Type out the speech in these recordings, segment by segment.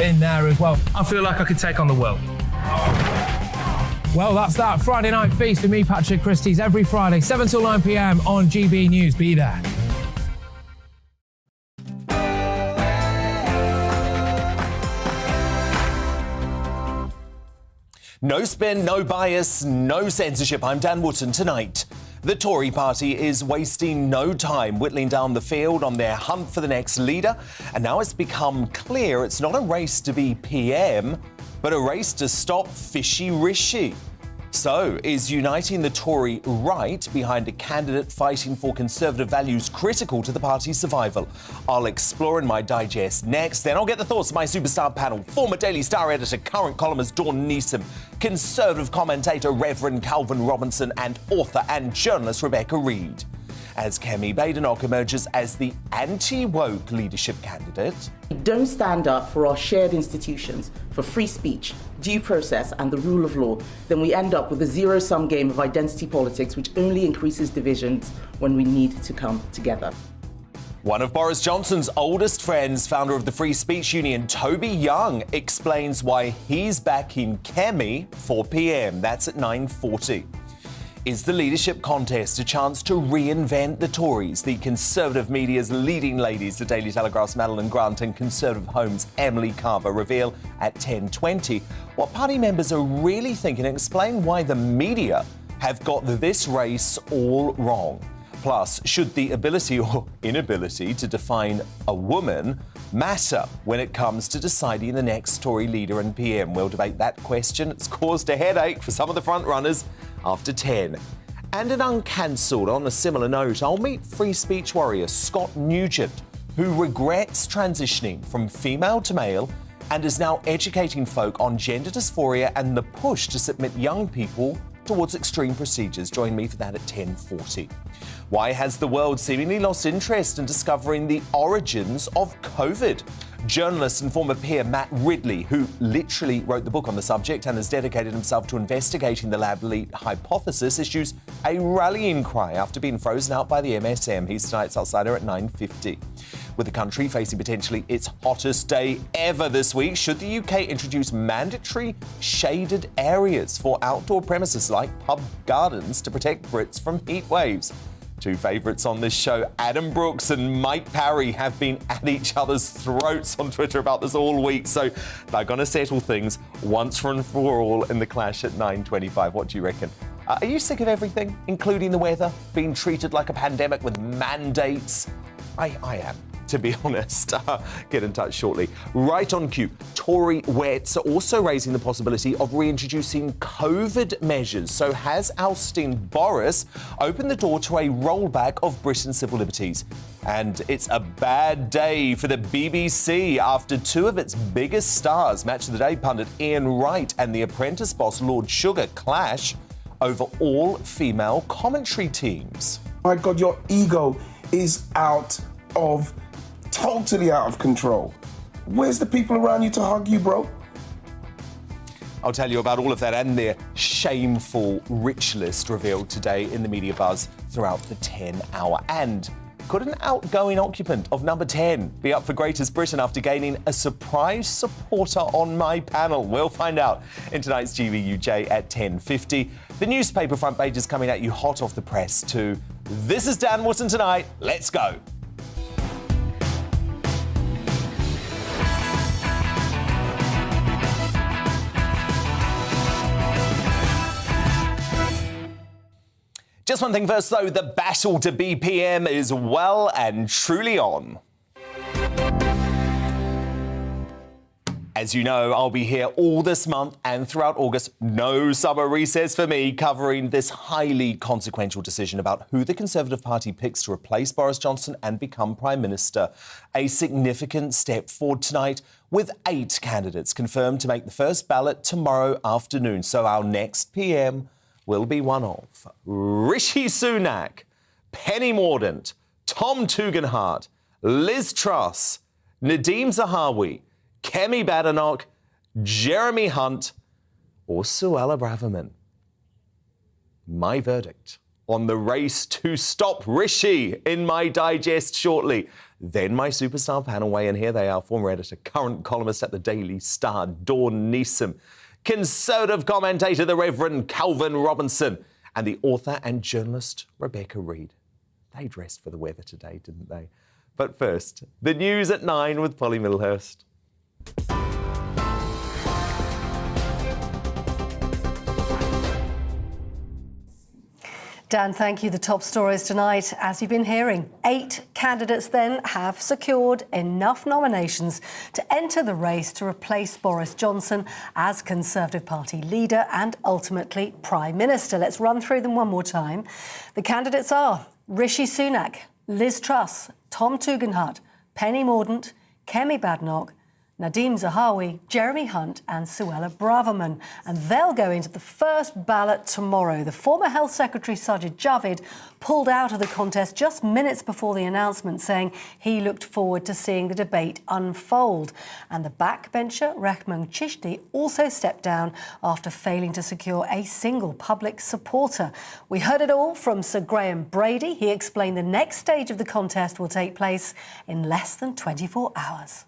in there as well. I feel like I could take on the world. Well, that's that. Friday Night Feast with me, Patrick Christie's, every Friday, 7 till 9 p.m. on GB News. Be there. No spin, no bias, no censorship. I'm Dan Wootton. Tonight, the Tory party is wasting no time whittling down the field on their hunt for the next leader. And now it's become clear it's not a race to be PM, but a race to stop fishy Rishi. So, is uniting the Tory right behind a candidate fighting for Conservative values critical to the party's survival? I'll explore in my digest next. Then I'll get the thoughts of my superstar panel. Former Daily Star editor, current columnist Dawn Neeson, Conservative commentator Reverend Calvin Robinson, and author and journalist Rebecca Reid. As Kemi Badenoch emerges as the anti-woke leadership candidate. We don't stand up for our shared institutions, for free speech, due process and the rule of law, then we end up with a zero-sum game of identity politics which only increases divisions when we need to come together. One of Boris Johnson's oldest friends, founder of the Free Speech Union, Toby Young, explains why he's backing Kemi for PM. That's at 9:40. Is the leadership contest a chance to reinvent the Tories? The Conservative media's leading ladies, the Daily Telegraph's Madeline Grant and Conservative Home's Emily Carver, reveal at 10:20 what party members are really thinking and explain why the media have got this race all wrong. Plus, should the ability or inability to define a woman matter when it comes to deciding the next Tory leader and PM? We'll debate that question. It's caused a headache for some of the front-runners after 10. And an uncancelled, on a similar note, I'll meet free speech warrior Scott Nugent, who regrets transitioning from female to male and is now educating folk on gender dysphoria and the push to submit young people towards extreme procedures. Join me for that at 10:40. Why has the world seemingly lost interest in discovering the origins of COVID? Journalist and former peer Matt Ridley, who literally wrote the book on the subject and has dedicated himself to investigating the lab leak hypothesis, issues a rallying cry after being frozen out by the MSM. He's tonight's outsider at 9:50. With the country facing potentially its hottest day ever this week, should the UK introduce mandatory shaded areas for outdoor premises like pub gardens to protect Brits from heat waves? Two favourites on this show, Adam Brooks and Mike Parry, have been at each other's throats on Twitter about this all week, so they're going to settle things once and for all in the clash at 9:25. What do you reckon? Are you sick of everything, including the weather, being treated like a pandemic with mandates? I am, to be honest. Get in touch shortly. Right on cue, Tory wets are also raising the possibility of reintroducing COVID measures. So has ousting Boris opened the door to a rollback of Britain's civil liberties? And it's a bad day for the BBC after two of its biggest stars, Match of the Day pundit Ian Wright and The Apprentice boss Lord Sugar, clash over all-female commentary teams. My God, your ego is totally out of control. Where's the people around you to hug you, bro? I'll tell you about all of that and their shameful rich list revealed today in the media buzz throughout the 10-hour. And could an outgoing occupant of number 10 be up for Greatest Britain after gaining a surprise supporter on my panel? We'll find out in tonight's GBUJ at 10:50. The newspaper front page is coming at you hot off the press too. This is Dan Wootton Tonight. Let's go. Just one thing first, though, the battle to be PM is well and truly on. As you know, I'll be here all this month and throughout August. No summer recess for me, covering this highly consequential decision about who the Conservative Party picks to replace Boris Johnson and become Prime Minister. A significant step forward tonight, with 8 candidates confirmed to make the first ballot tomorrow afternoon. So our next PM will be one of Rishi Sunak, Penny Mordaunt, Tom Tugendhat, Liz Truss, Nadhim Zahawi, Kemi Badenoch, Jeremy Hunt or Suella Braverman. My verdict on the race to stop Rishi in my digest shortly. Then my superstar panel weigh in. Here they are: former editor, current columnist at the Daily Star, Dawn Neeson, Conservative commentator, the Reverend Calvin Robinson, and the author and journalist, Rebecca Reid. They dressed for the weather today, didn't they? But first, the news at 9 with Polly Middlehurst. Dan, thank you. The top stories tonight, as you've been hearing. 8 candidates then have secured enough nominations to enter the race to replace Boris Johnson as Conservative Party leader and ultimately Prime Minister. Let's run through them one more time. The candidates are Rishi Sunak, Liz Truss, Tom Tugendhat, Penny Mordaunt, Kemi Badenoch, Nadhim Zahawi, Jeremy Hunt and Suella Braverman. And they'll go into the first ballot tomorrow. The former Health Secretary Sajid Javid pulled out of the contest just minutes before the announcement, saying he looked forward to seeing the debate unfold. And the backbencher, Rehman Chishti, also stepped down after failing to secure a single public supporter. We heard it all from Sir Graham Brady. He explained the next stage of the contest will take place in less than 24 hours.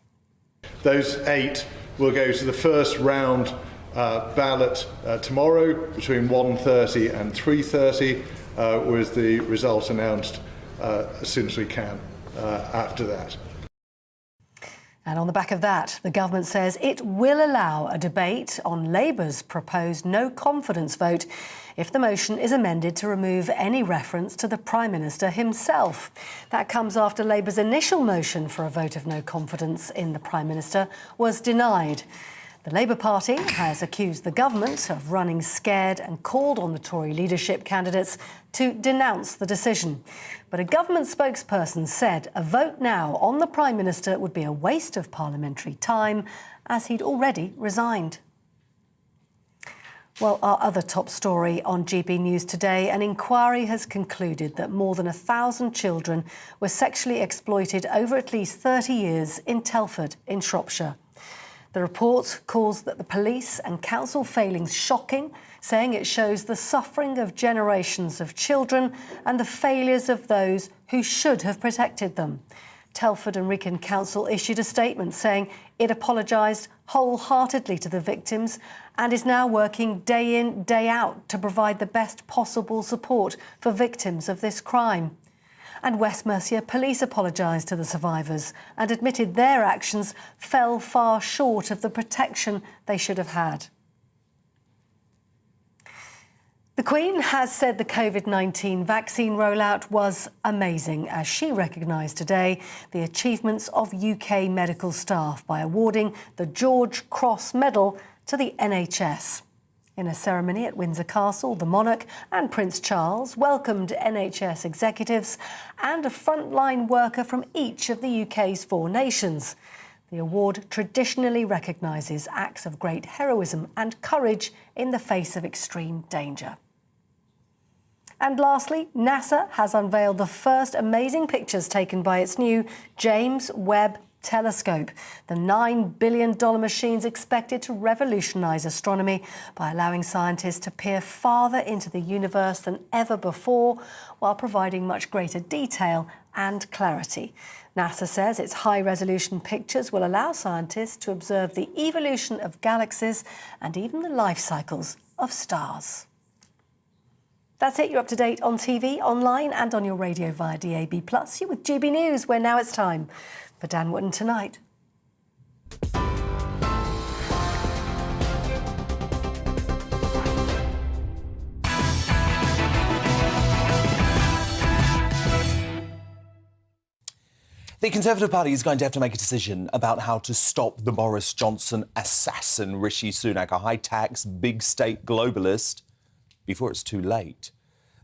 Those 8 will go to the first round ballot tomorrow between 1:30 and 3:30, with the result announced as soon as we can after that. And on the back of that, the government says it will allow a debate on Labour's proposed no confidence vote if the motion is amended to remove any reference to the Prime Minister himself. That comes after Labour's initial motion for a vote of no confidence in the Prime Minister was denied. The Labour Party has accused the government of running scared and called on the Tory leadership candidates to denounce the decision. But a government spokesperson said a vote now on the Prime Minister would be a waste of parliamentary time, as he'd already resigned. Well, our other top story on GB News today, an inquiry has concluded that more than 1,000 children were sexually exploited over at least 30 years in Telford in Shropshire. The report calls the police and council failings shocking, saying it shows the suffering of generations of children and the failures of those who should have protected them. Telford and Wrekin Council issued a statement saying it apologised wholeheartedly to the victims and is now working day in, day out to provide the best possible support for victims of this crime. And West Mercia Police apologised to the survivors and admitted their actions fell far short of the protection they should have had. The Queen has said the COVID-19 vaccine rollout was amazing, as she recognised today the achievements of UK medical staff by awarding the George Cross Medal to the NHS. In a ceremony at Windsor Castle, the monarch and Prince Charles welcomed NHS executives and a frontline worker from each of the UK's 4 nations. The award traditionally recognises acts of great heroism and courage in the face of extreme danger. And lastly, NASA has unveiled the first amazing pictures taken by its new James Webb Telescope. The $9 billion machine's expected to revolutionise astronomy by allowing scientists to peer farther into the universe than ever before, while providing much greater detail and clarity. NASA says its high-resolution pictures will allow scientists to observe the evolution of galaxies and even the life cycles of stars. That's it. You're up to date on TV, online and on your radio via DAB+. You're with GB News, where now it's time for Dan Wootton Tonight. The Conservative Party is going to have to make a decision about how to stop the Boris Johnson assassin, Rishi Sunak, a high-tax, big-state globalist, before it's too late.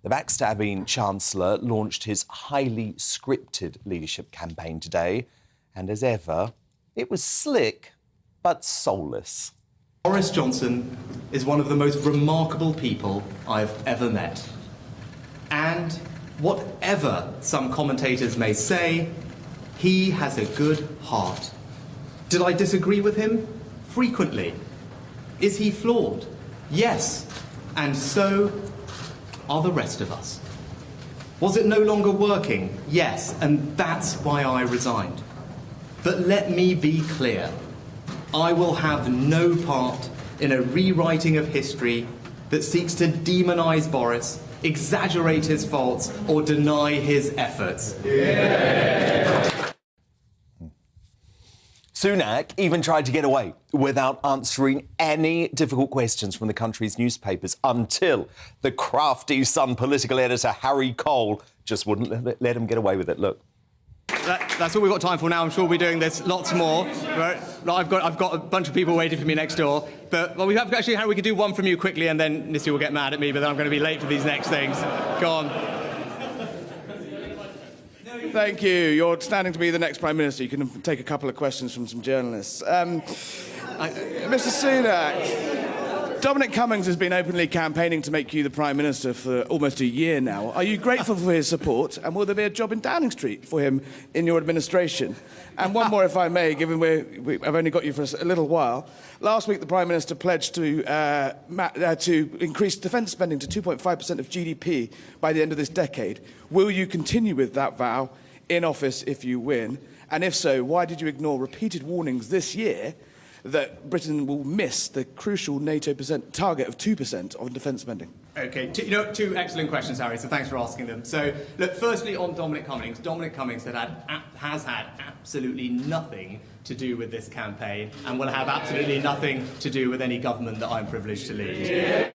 The backstabbing Chancellor launched his highly scripted leadership campaign today, and as ever, it was slick but soulless. Boris Johnson is one of the most remarkable people I've ever met. And whatever some commentators may say, he has a good heart. Did I disagree with him? Frequently. Is he flawed? Yes. And so are the rest of us. Was it no longer working? Yes, and that's why I resigned. But let me be clear. I will have no part in a rewriting of history that seeks to demonise Boris, exaggerate his faults, or deny his efforts. Yeah. Sunak even tried to get away without answering any difficult questions from the country's newspapers until the crafty Sun political editor Harry Cole just wouldn't let him get away with it. Look. That's all we've got time for now. I'm sure we'll be doing this lots more. Right? I've got a bunch of people waiting for me next door. But we have actually, Harry, we could do one from you quickly, and then Nissi will get mad at me, but then I'm going to be late for these next things. Go on. Thank you. You're standing to be the next Prime Minister. You can take a couple of questions from some journalists. Mr. Sunak, Dominic Cummings has been openly campaigning to make you the Prime Minister for almost a year now. Are you grateful for his support, and will there be a job in Downing Street for him in your administration? And one more, if I may, given I've only got you for a little while. Last week, the Prime Minister pledged to increase defence spending to 2.5% of GDP by the end of this decade. Will you continue with that vow in office if you win? And if so, why did you ignore repeated warnings this year that Britain will miss the crucial NATO target of 2% on defence spending? OK, two excellent questions, Harry, so thanks for asking them. So, look, firstly on Dominic Cummings. Dominic Cummings has had absolutely nothing to do with this campaign and will have absolutely nothing to do with any government that I'm privileged to lead. Yeah.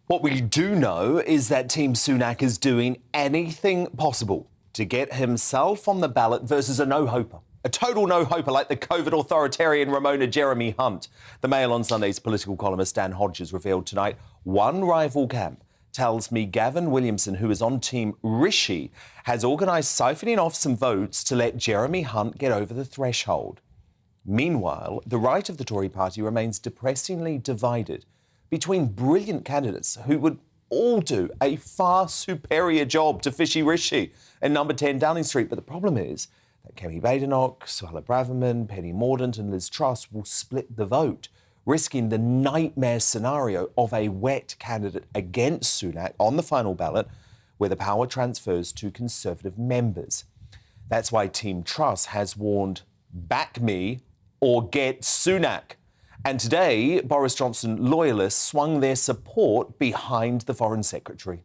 What we do know is that Team Sunak is doing anything possible to get himself on the ballot versus a no-hoper. A total no-hoper like the COVID authoritarian Ramona Jeremy Hunt. The Mail on Sunday's political columnist Dan Hodges revealed tonight one rival camp tells me Gavin Williamson, who is on Team Rishi, has organised siphoning off some votes to let Jeremy Hunt get over the threshold. Meanwhile, the right of the Tory party remains depressingly divided between brilliant candidates who would all do a far superior job to Fishy Rishi in number 10 Downing Street. But the problem is that Kemi Badenoch, Suella Braverman, Penny Mordaunt and Liz Truss will split the vote, risking the nightmare scenario of a wet candidate against Sunak on the final ballot, where the power transfers to Conservative members. That's why Team Truss has warned, back me or get Sunak. And today, Boris Johnson loyalists swung their support behind the Foreign Secretary.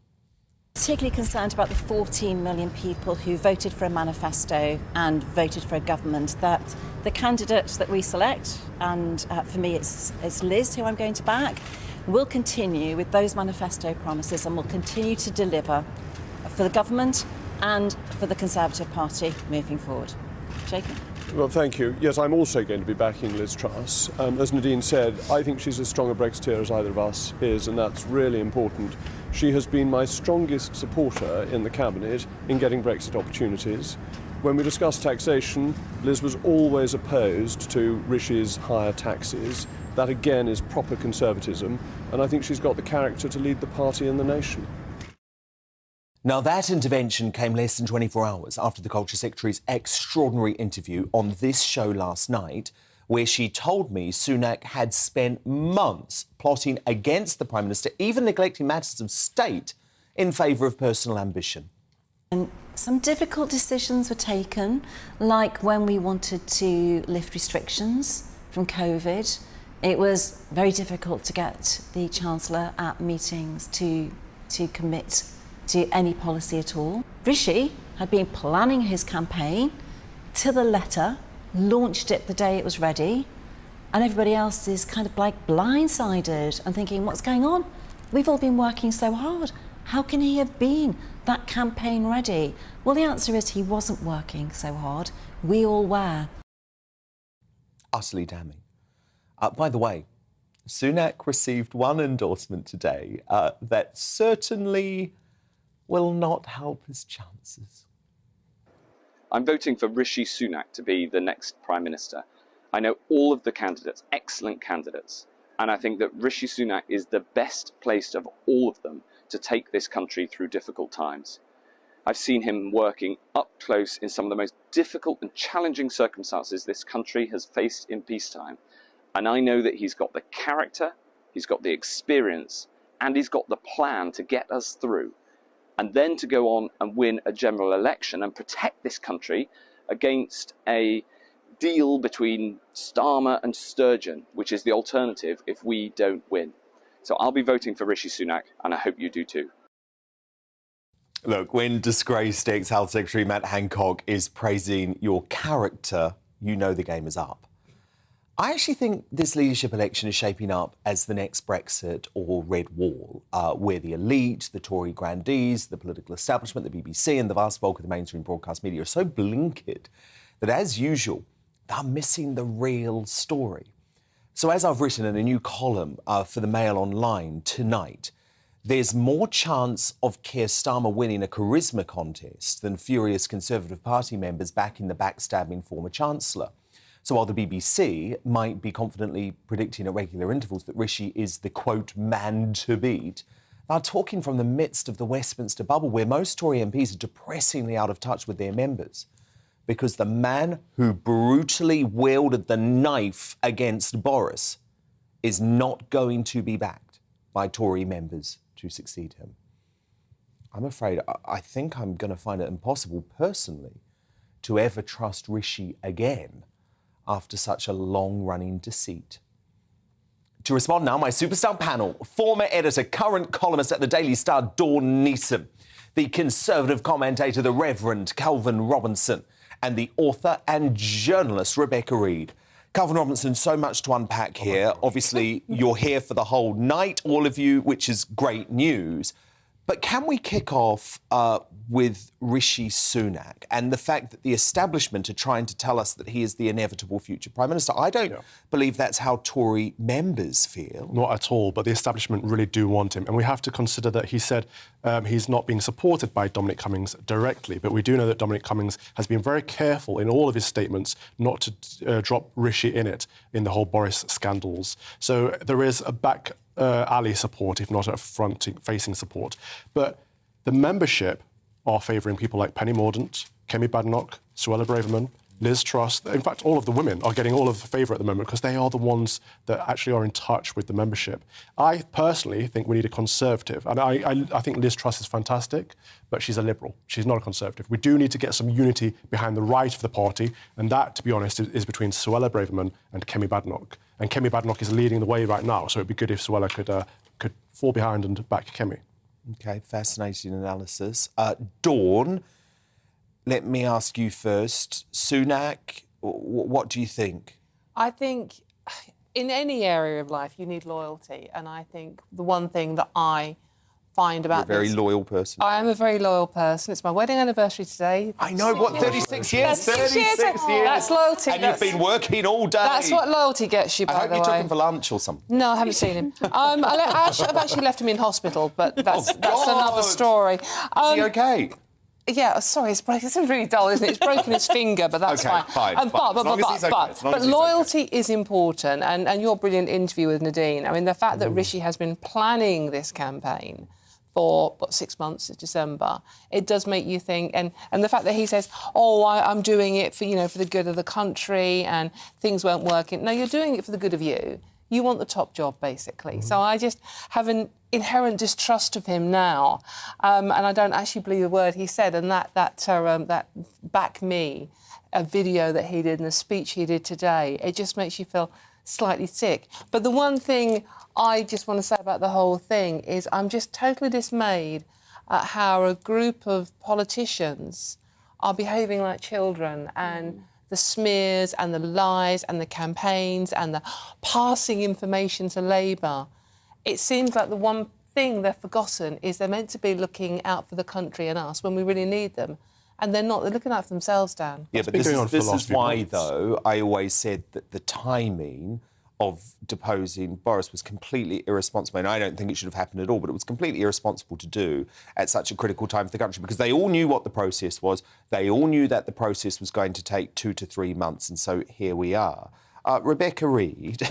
Particularly concerned about the 14 million people who voted for a manifesto and voted for a government, that the candidate that we select, and for me it's Liz, who I'm going to back, will continue with those manifesto promises and will continue to deliver for the government and for the Conservative Party moving forward. Jacob? Well, thank you. Yes, I'm also going to be backing Liz Truss. As Nadine said, I think she's as strong a Brexiteer as either of us is, and that's really important. She has been my strongest supporter in the Cabinet in getting Brexit opportunities. When we discussed taxation, Liz was always opposed to Rishi's higher taxes. That, again, is proper conservatism, and I think she's got the character to lead the party and the nation. Now, that intervention came less than 24 hours after the Culture Secretary's extraordinary interview on this show last night, where she told me Sunak had spent months plotting against the Prime Minister, even neglecting matters of state in favour of personal ambition. And some difficult decisions were taken, like when we wanted to lift restrictions from COVID. It was very difficult to get the Chancellor at meetings to commit to any policy at all. Rishi had been planning his campaign to the letter, launched it the day it was ready, and everybody else is kind of like blindsided and thinking, what's going on? We've all been working so hard. How can he have been that campaign ready? Well, the answer is he wasn't working so hard. We all were. Utterly damning. By the way, Sunak received one endorsement today that certainly will not help his chances. I'm voting for Rishi Sunak to be the next Prime Minister. I know all of the candidates, excellent candidates, and I think that Rishi Sunak is the best placed of all of them to take this country through difficult times. I've seen him working up close in some of the most difficult and challenging circumstances this country has faced in peacetime, and I know that he's got the character, he's got the experience, and he's got the plan to get us through. and then to go on and win a general election and protect this country against a deal between Starmer and Sturgeon, which is the alternative if we don't win. So I'll be voting for Rishi Sunak, and I hope you do too. Look, when disgraced ex-Health Secretary Matt Hancock is praising your character, you know the game is up. I actually think this leadership election is shaping up as the next Brexit or Red Wall, where the elite, the Tory grandees, the political establishment, the BBC and the vast bulk of the mainstream broadcast media are so blinkered that, as usual, they're missing the real story. So as I've written in a new column for the Mail Online tonight, there's more chance of Keir Starmer winning a charisma contest than furious Conservative Party members backing the backstabbing former Chancellor. So while the BBC might be confidently predicting at regular intervals that Rishi is the, quote, man to beat, they're talking from the midst of the Westminster bubble where most Tory MPs are depressingly out of touch with their members, because the man who brutally wielded the knife against Boris is not going to be backed by Tory members to succeed him. I'm afraid I think I'm going to find it impossible personally to ever trust Rishi again after such a long-running deceit. To respond now, my superstar panel, former editor, current columnist at the Daily Star, Dawn Neeson, the Conservative commentator, the Reverend Calvin Robinson, and the author and journalist, Rebecca Reid. Calvin Robinson, so much to unpack here. Obviously, you're here for the whole night, all of you, which is great news. But can we kick off with Rishi Sunak and the fact that the establishment are trying to tell us that he is the inevitable future Prime Minister? I don't believe that's how Tory members feel. Not at all, but the establishment really do want him. And we have to consider that he said he's not being supported by Dominic Cummings directly, but we do know that Dominic Cummings has been very careful in all of his statements not to drop Rishi in it in the whole Boris scandals. So there is a back alley support, if not a front-facing support. But the membership are favouring people like Penny Mordaunt, Kemi Badenoch, Suella Braverman, Liz Truss. In fact, all of the women are getting all of the favour at the moment because they are the ones that actually are in touch with the membership. I personally think we need a Conservative. And I think Liz Truss is fantastic, but she's a Liberal. She's not a Conservative. We do need to get some unity behind the right of the party, and that, to be honest, is between Suella Braverman and Kemi Badenoch. And Kemi Badenoch is leading the way right now, so it'd be good if Suella could fall behind and back Kemi. OK, fascinating analysis. Dawn, let me ask you first. Sunak, what do you think? I think in any area of life you need loyalty, and I think the one thing that I find about You're a very loyal person. I am a very loyal person. It's my wedding anniversary today. I know, what, 36 years? 36 years. That's loyalty. And you've been working all day. That's what loyalty gets you, by the way. I hope you took him for lunch or something. No, I haven't seen him. I've actually left him in hospital, but that's another story. Is he OK? Yeah, sorry, it's broken. This is really dull, isn't it? It's broken his finger, but that's fine. But loyalty is important, and your brilliant interview with Nadine. I mean, the fact that Rishi has been planning this campaign for 6 months, it's December, it does make you think, and the fact that he says, I'm doing it for the good of the country and things weren't working. No, you're doing it for the good of you. You want the top job, basically. So I just have an inherent distrust of him now, and I don't actually believe a word he said. And that back me, a video that he did and a speech he did today, it just makes you feel slightly sick. But the one thing I just want to say about the whole thing is I'm just totally dismayed at how a group of politicians are behaving like children, and the smears and the lies and the campaigns and the passing information to Labour. It seems like the one thing they've forgotten is they're meant to be looking out for the country and us when we really need them. And they're not. They're looking out for themselves, Dan. Yeah, but this is why, though, I always said that the timing of deposing Boris was completely irresponsible. And I don't think it should have happened at all, but it was completely irresponsible to do at such a critical time for the country, because they all knew what the process was. They all knew that the process was going to take 2 to 3 months, and so here we are. Rebecca Reid,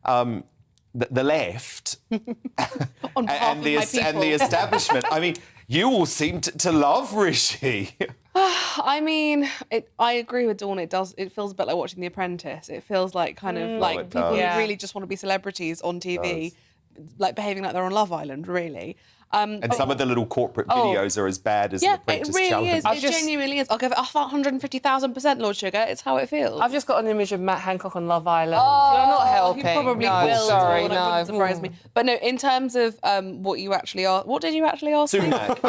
the left and the establishment, I mean, you all seem to love Rishi. I mean, I agree with Dawn. It feels a bit like watching The Apprentice. It feels like kind of like people who really just want to be celebrities on TV, like behaving like they're on Love Island, really. And some of the little corporate videos are as bad as the Apprentice it really challenge. is. It genuinely is. I'll give it 150,000%, Lord Sugar. It's how it feels. I've just got an image of Matt Hancock on Love Island. You're not helping. He probably no, will. Sorry, no. no. Wouldn't surprise me. But no, in terms of what you actually asked, what did you actually ask? Sunak.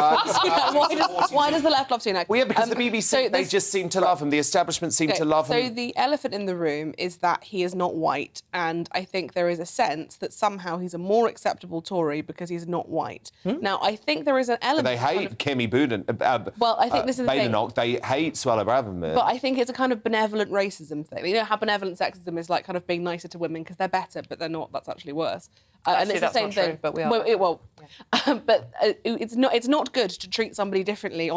Why does the left love Sunak? Well, yeah, because the BBC, they just seem to love him. The establishment seem to love him. So the elephant in the room is that he is not white, and I think there is a sense that somehow he's a more acceptable Tory because he's not white. Now, I think there is an element. They hate Kemi Budin. Well, I think this is the thing. Badenoch. They hate Suella Braverman. But I think it's a kind of benevolent racism thing. You know how benevolent sexism is like kind of being nicer to women because they're better, but they're not. That's actually worse. And it's the same thing. True, but we are. But it's not good to treat somebody differently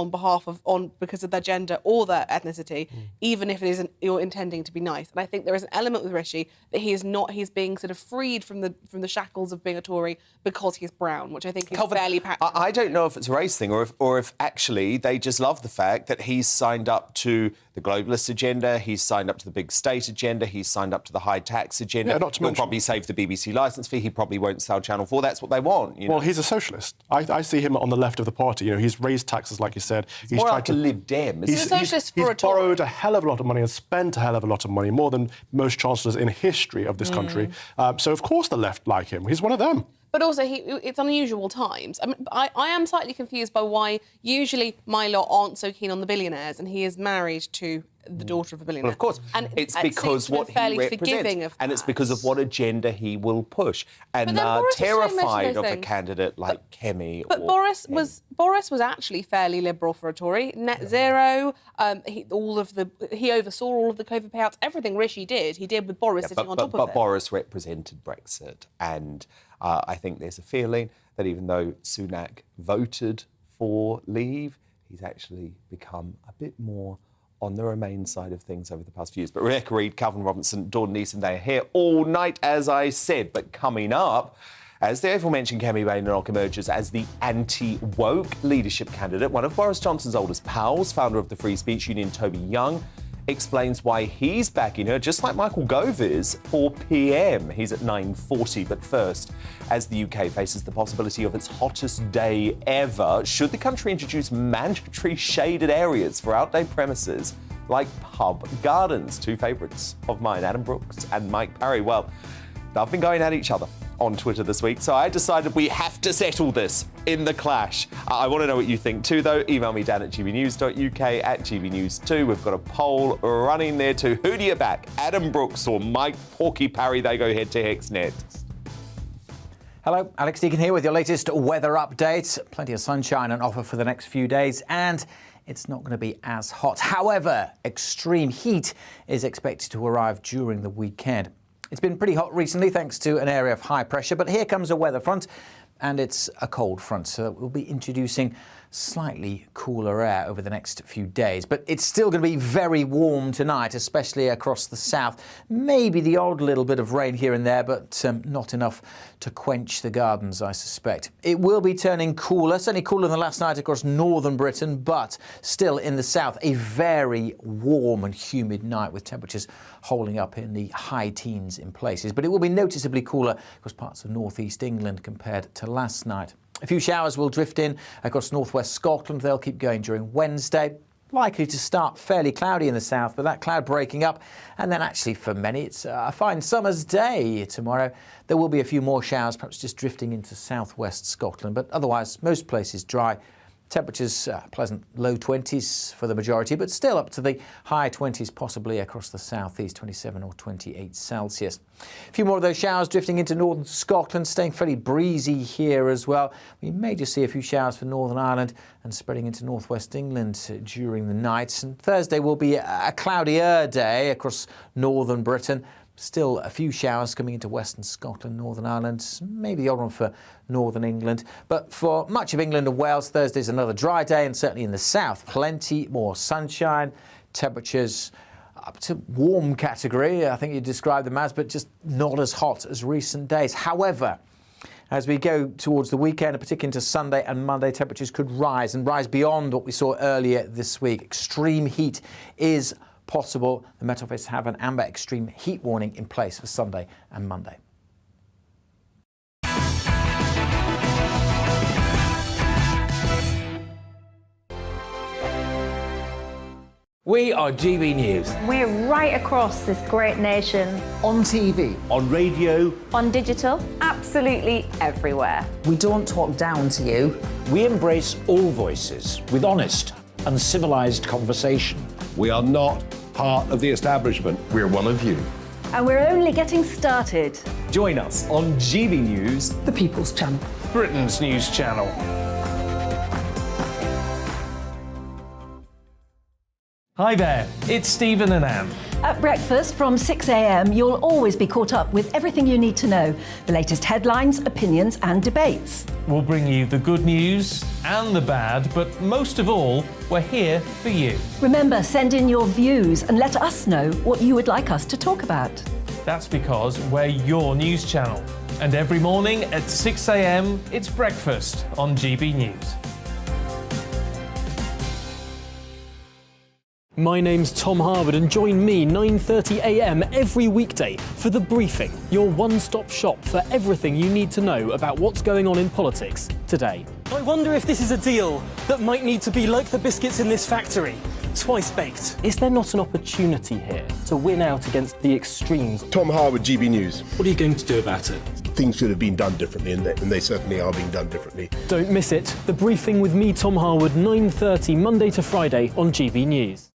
because of their gender or their ethnicity, even if it isn't you're intending to be nice. And I think there is an element with Rishi that he is not. He's being sort of freed from the shackles of being a Tory because he's brown, which I think is fairly practical. I don't know if it's a race thing or if actually they just love the fact that he's signed up to the globalist agenda, he's signed up to the big state agenda, he's signed up to the high tax agenda. Yeah, not to He'll mention, probably save the BBC licence fee. He probably won't sell Channel 4. That's what they want. You know? Well, he's a socialist. I see him on the left of the party. You know, he's raised taxes, like you said. He's more like a Lib Dem. He's borrowed a hell of a lot of money and spent a hell of a lot of money, more than most chancellors in history of this country. So, of course, the left like him. He's one of them. But also, it's unusual times. I mean, I am slightly confused by why usually my lot aren't so keen on the billionaires, and he is married to the daughter of a billionaire. Well, of course. And it's because what he represents. And it's because of what agenda he will push. And terrified of a candidate like Kemi. But Boris was actually fairly liberal for a Tory. Net zero, he oversaw all of the COVID payouts. Everything Rishi did, he did with Boris sitting on top of it. But Boris represented Brexit. And I think there's a feeling that even though Sunak voted for leave, he's actually become a bit more on the Remain side of things over the past few years. But Rebecca Reid, Calvin Robinson, Dawn Neeson, they are here all night, as I said. But coming up, as the aforementioned Kemi Badenoch emerges as the anti-woke leadership candidate, one of Boris Johnson's oldest pals, founder of the Free Speech Union, Toby Young, explains why he's backing her, just like Michael Gove is, 4 p.m. He's at 9:40. But first, as the UK faces the possibility of its hottest day ever, should the country introduce mandatory shaded areas for outdoor premises like pub gardens? Two favourites of mine, Adam Brooks and Mike Parry. Well, they've been going at each other on Twitter this week, so I decided we have to settle this in the clash. I want to know what you think too, though. Email me down at gbnews.uk, at gbnews2. We've got a poll running there too. Who do you back, Adam Brooks or Mike Porky Parry? They go head-to-head next. Hello, Alex Deakin here with your latest weather update. Plenty of sunshine on offer for the next few days, and it's not going to be as hot. However, extreme heat is expected to arrive during the weekend. It's been pretty hot recently thanks to an area of high pressure, but here comes a weather front, and it's a cold front, so we'll be introducing slightly cooler air over the next few days. But it's still going to be very warm tonight, especially across the south. Maybe the odd little bit of rain here and there, but not enough to quench the gardens, I suspect. It will be turning cooler, certainly cooler than last night across northern Britain, but still in the south, a very warm and humid night with temperatures holding up in the high teens in places. But it will be noticeably cooler across parts of northeast England compared to last night. A few showers will drift in across northwest Scotland. They'll keep going during Wednesday. Likely to start fairly cloudy in the south, but that cloud breaking up. And then actually for many, it's a fine summer's day tomorrow. There will be a few more showers, perhaps just drifting into southwest Scotland. But otherwise, most places dry. Temperatures pleasant low 20s for the majority, but still up to the high 20s, possibly across the southeast, 27 or 28 Celsius. A few more of those showers drifting into northern Scotland, staying fairly breezy here as well. We may just see a few showers for Northern Ireland and spreading into northwest England during the night. And Thursday will be a cloudier day across northern Britain. Still a few showers coming into western Scotland, Northern Ireland, maybe the odd one for northern England. But for much of England and Wales, Thursday's another dry day, and certainly in the south, plenty more sunshine. Temperatures up to warm category, I think you described them as, but just not as hot as recent days. However, as we go towards the weekend, and particularly into Sunday and Monday, temperatures could rise and rise beyond what we saw earlier this week. Extreme heat is possible. The Met Office have an amber extreme heat warning in place for Sunday and Monday. We are GB News. We're right across this great nation. On TV. On radio. On digital. Absolutely everywhere. We don't talk down to you. We embrace all voices with honest and civilised conversation. We are not part of the establishment. We're one of you. And we're only getting started. Join us on GB News, the People's Channel. Britain's news channel. Hi there, it's Stephen and Anne. At breakfast from 6 a.m, you'll always be caught up with everything you need to know, the latest headlines, opinions and debates. We'll bring you the good news and the bad, but most of all, we're here for you. Remember, send in your views and let us know what you would like us to talk about. That's because we're your news channel. And every morning at 6 a.m, it's breakfast on GB News. My name's Tom Harwood and join me 9:30 a.m. every weekday for The Briefing, your one-stop shop for everything you need to know about what's going on in politics today. I wonder if this is a deal that might need to be like the biscuits in this factory, twice baked. Is there not an opportunity here to win out against the extremes? Tom Harwood, GB News. What are you going to do about it? Things should have been done differently, and they certainly are being done differently. Don't miss it. The Briefing with me, Tom Harwood, 9:30 Monday to Friday on GB News.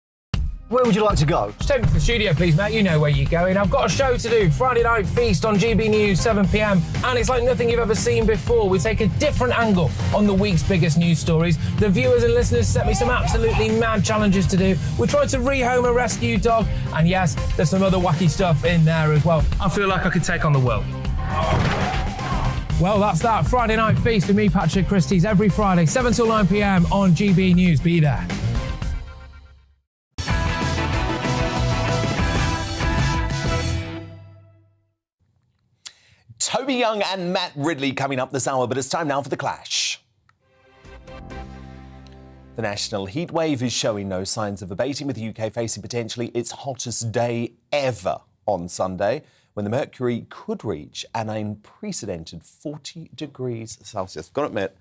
Where would you like to go? Just take me to the studio, please, mate. You know where you're going. I've got a show to do. Friday Night Feast on GB News, 7 p.m. And it's like nothing you've ever seen before. We take a different angle on the week's biggest news stories. The viewers and listeners set me some absolutely mad challenges to do. We tried to rehome a rescue dog. And yes, there's some other wacky stuff in there as well. I feel like I could take on the world. Well, that's that. Friday Night Feast with me, Patrick Christie's, every Friday, 7 till 9 p.m. on GB News. Be there. Toby Young and Matt Ridley coming up this hour, but it's time now for The Clash. The national heatwave is showing no signs of abating, with the UK facing potentially its hottest day ever on Sunday, when the mercury could reach an unprecedented 40 degrees Celsius. I've got to admit,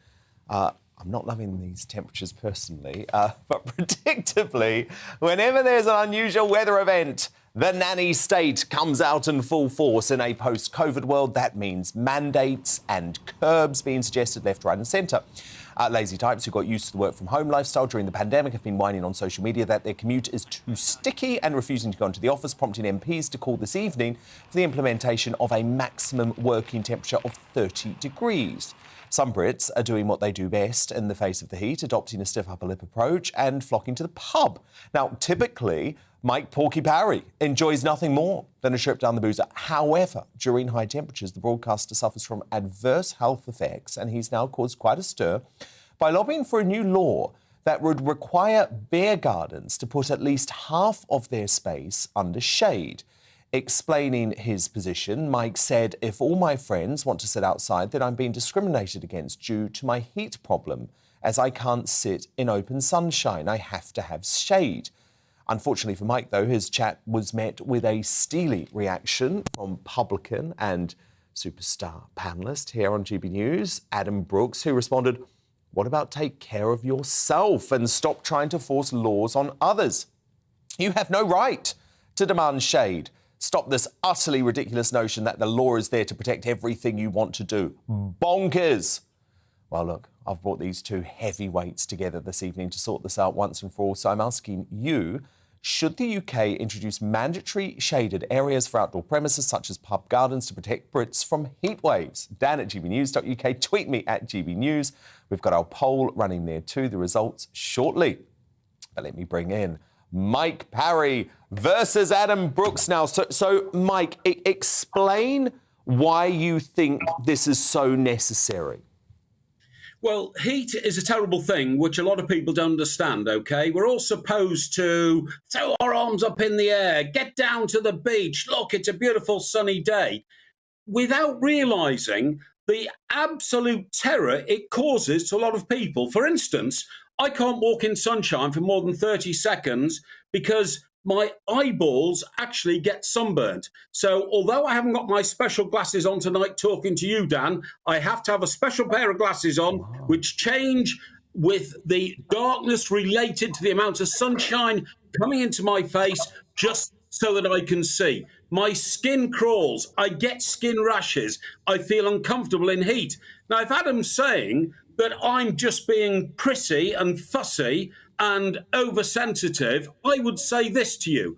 I'm not loving these temperatures personally, but predictably, whenever there's an unusual weather event, the nanny state comes out in full force. In a post-COVID world, that means mandates and curbs being suggested left, right and centre. Lazy types who got used to the work-from-home lifestyle during the pandemic have been whining on social media that their commute is too sticky and refusing to go into the office, prompting MPs to call this evening for the implementation of a maximum working temperature of 30 degrees. Some Brits are doing what they do best in the face of the heat, adopting a stiff upper lip approach and flocking to the pub. Now, typically, Mike Porky Parry enjoys nothing more than a trip down the boozer. However, during high temperatures, the broadcaster suffers from adverse health effects, and he's now caused quite a stir by lobbying for a new law that would require beer gardens to put at least half of their space under shade. Explaining his position, Mike said, "If all my friends want to sit outside, then I'm being discriminated against due to my heat problem, as I can't sit in open sunshine. I have to have shade." Unfortunately for Mike, though, his chat was met with a steely reaction from publican and superstar panellist here on GB News, Adam Brooks, who responded, "What about take care of yourself and stop trying to force laws on others? You have no right to demand shade. Stop this utterly ridiculous notion that the law is there to protect everything you want to do. Bonkers." Well, look, I've brought these two heavyweights together this evening to sort this out once and for all. So I'm asking you, should the UK introduce mandatory shaded areas for outdoor premises such as pub gardens to protect Brits from heat waves? Dan at gbnews.uk, tweet me at gbnews. We've got our poll running there too. The results shortly. But let me bring in Mike Parry versus Adam Brooks now. So Mike, explain why you think this is so necessary. Well, heat is a terrible thing, which a lot of people don't understand, OK? We're all supposed to throw our arms up in the air, get down to the beach, look, it's a beautiful sunny day, without realising the absolute terror it causes to a lot of people. For instance, I can't walk in sunshine for more than 30 seconds because my eyeballs actually get sunburnt. So although I haven't got my special glasses on tonight talking to you, Dan, I have to have a special pair of glasses on, which change with the darkness related to the amount of sunshine coming into my face just so that I can see. My skin crawls. I get skin rashes. I feel uncomfortable in heat. Now, if Adam's saying that I'm just being prissy and fussy and oversensitive, I would say this to you.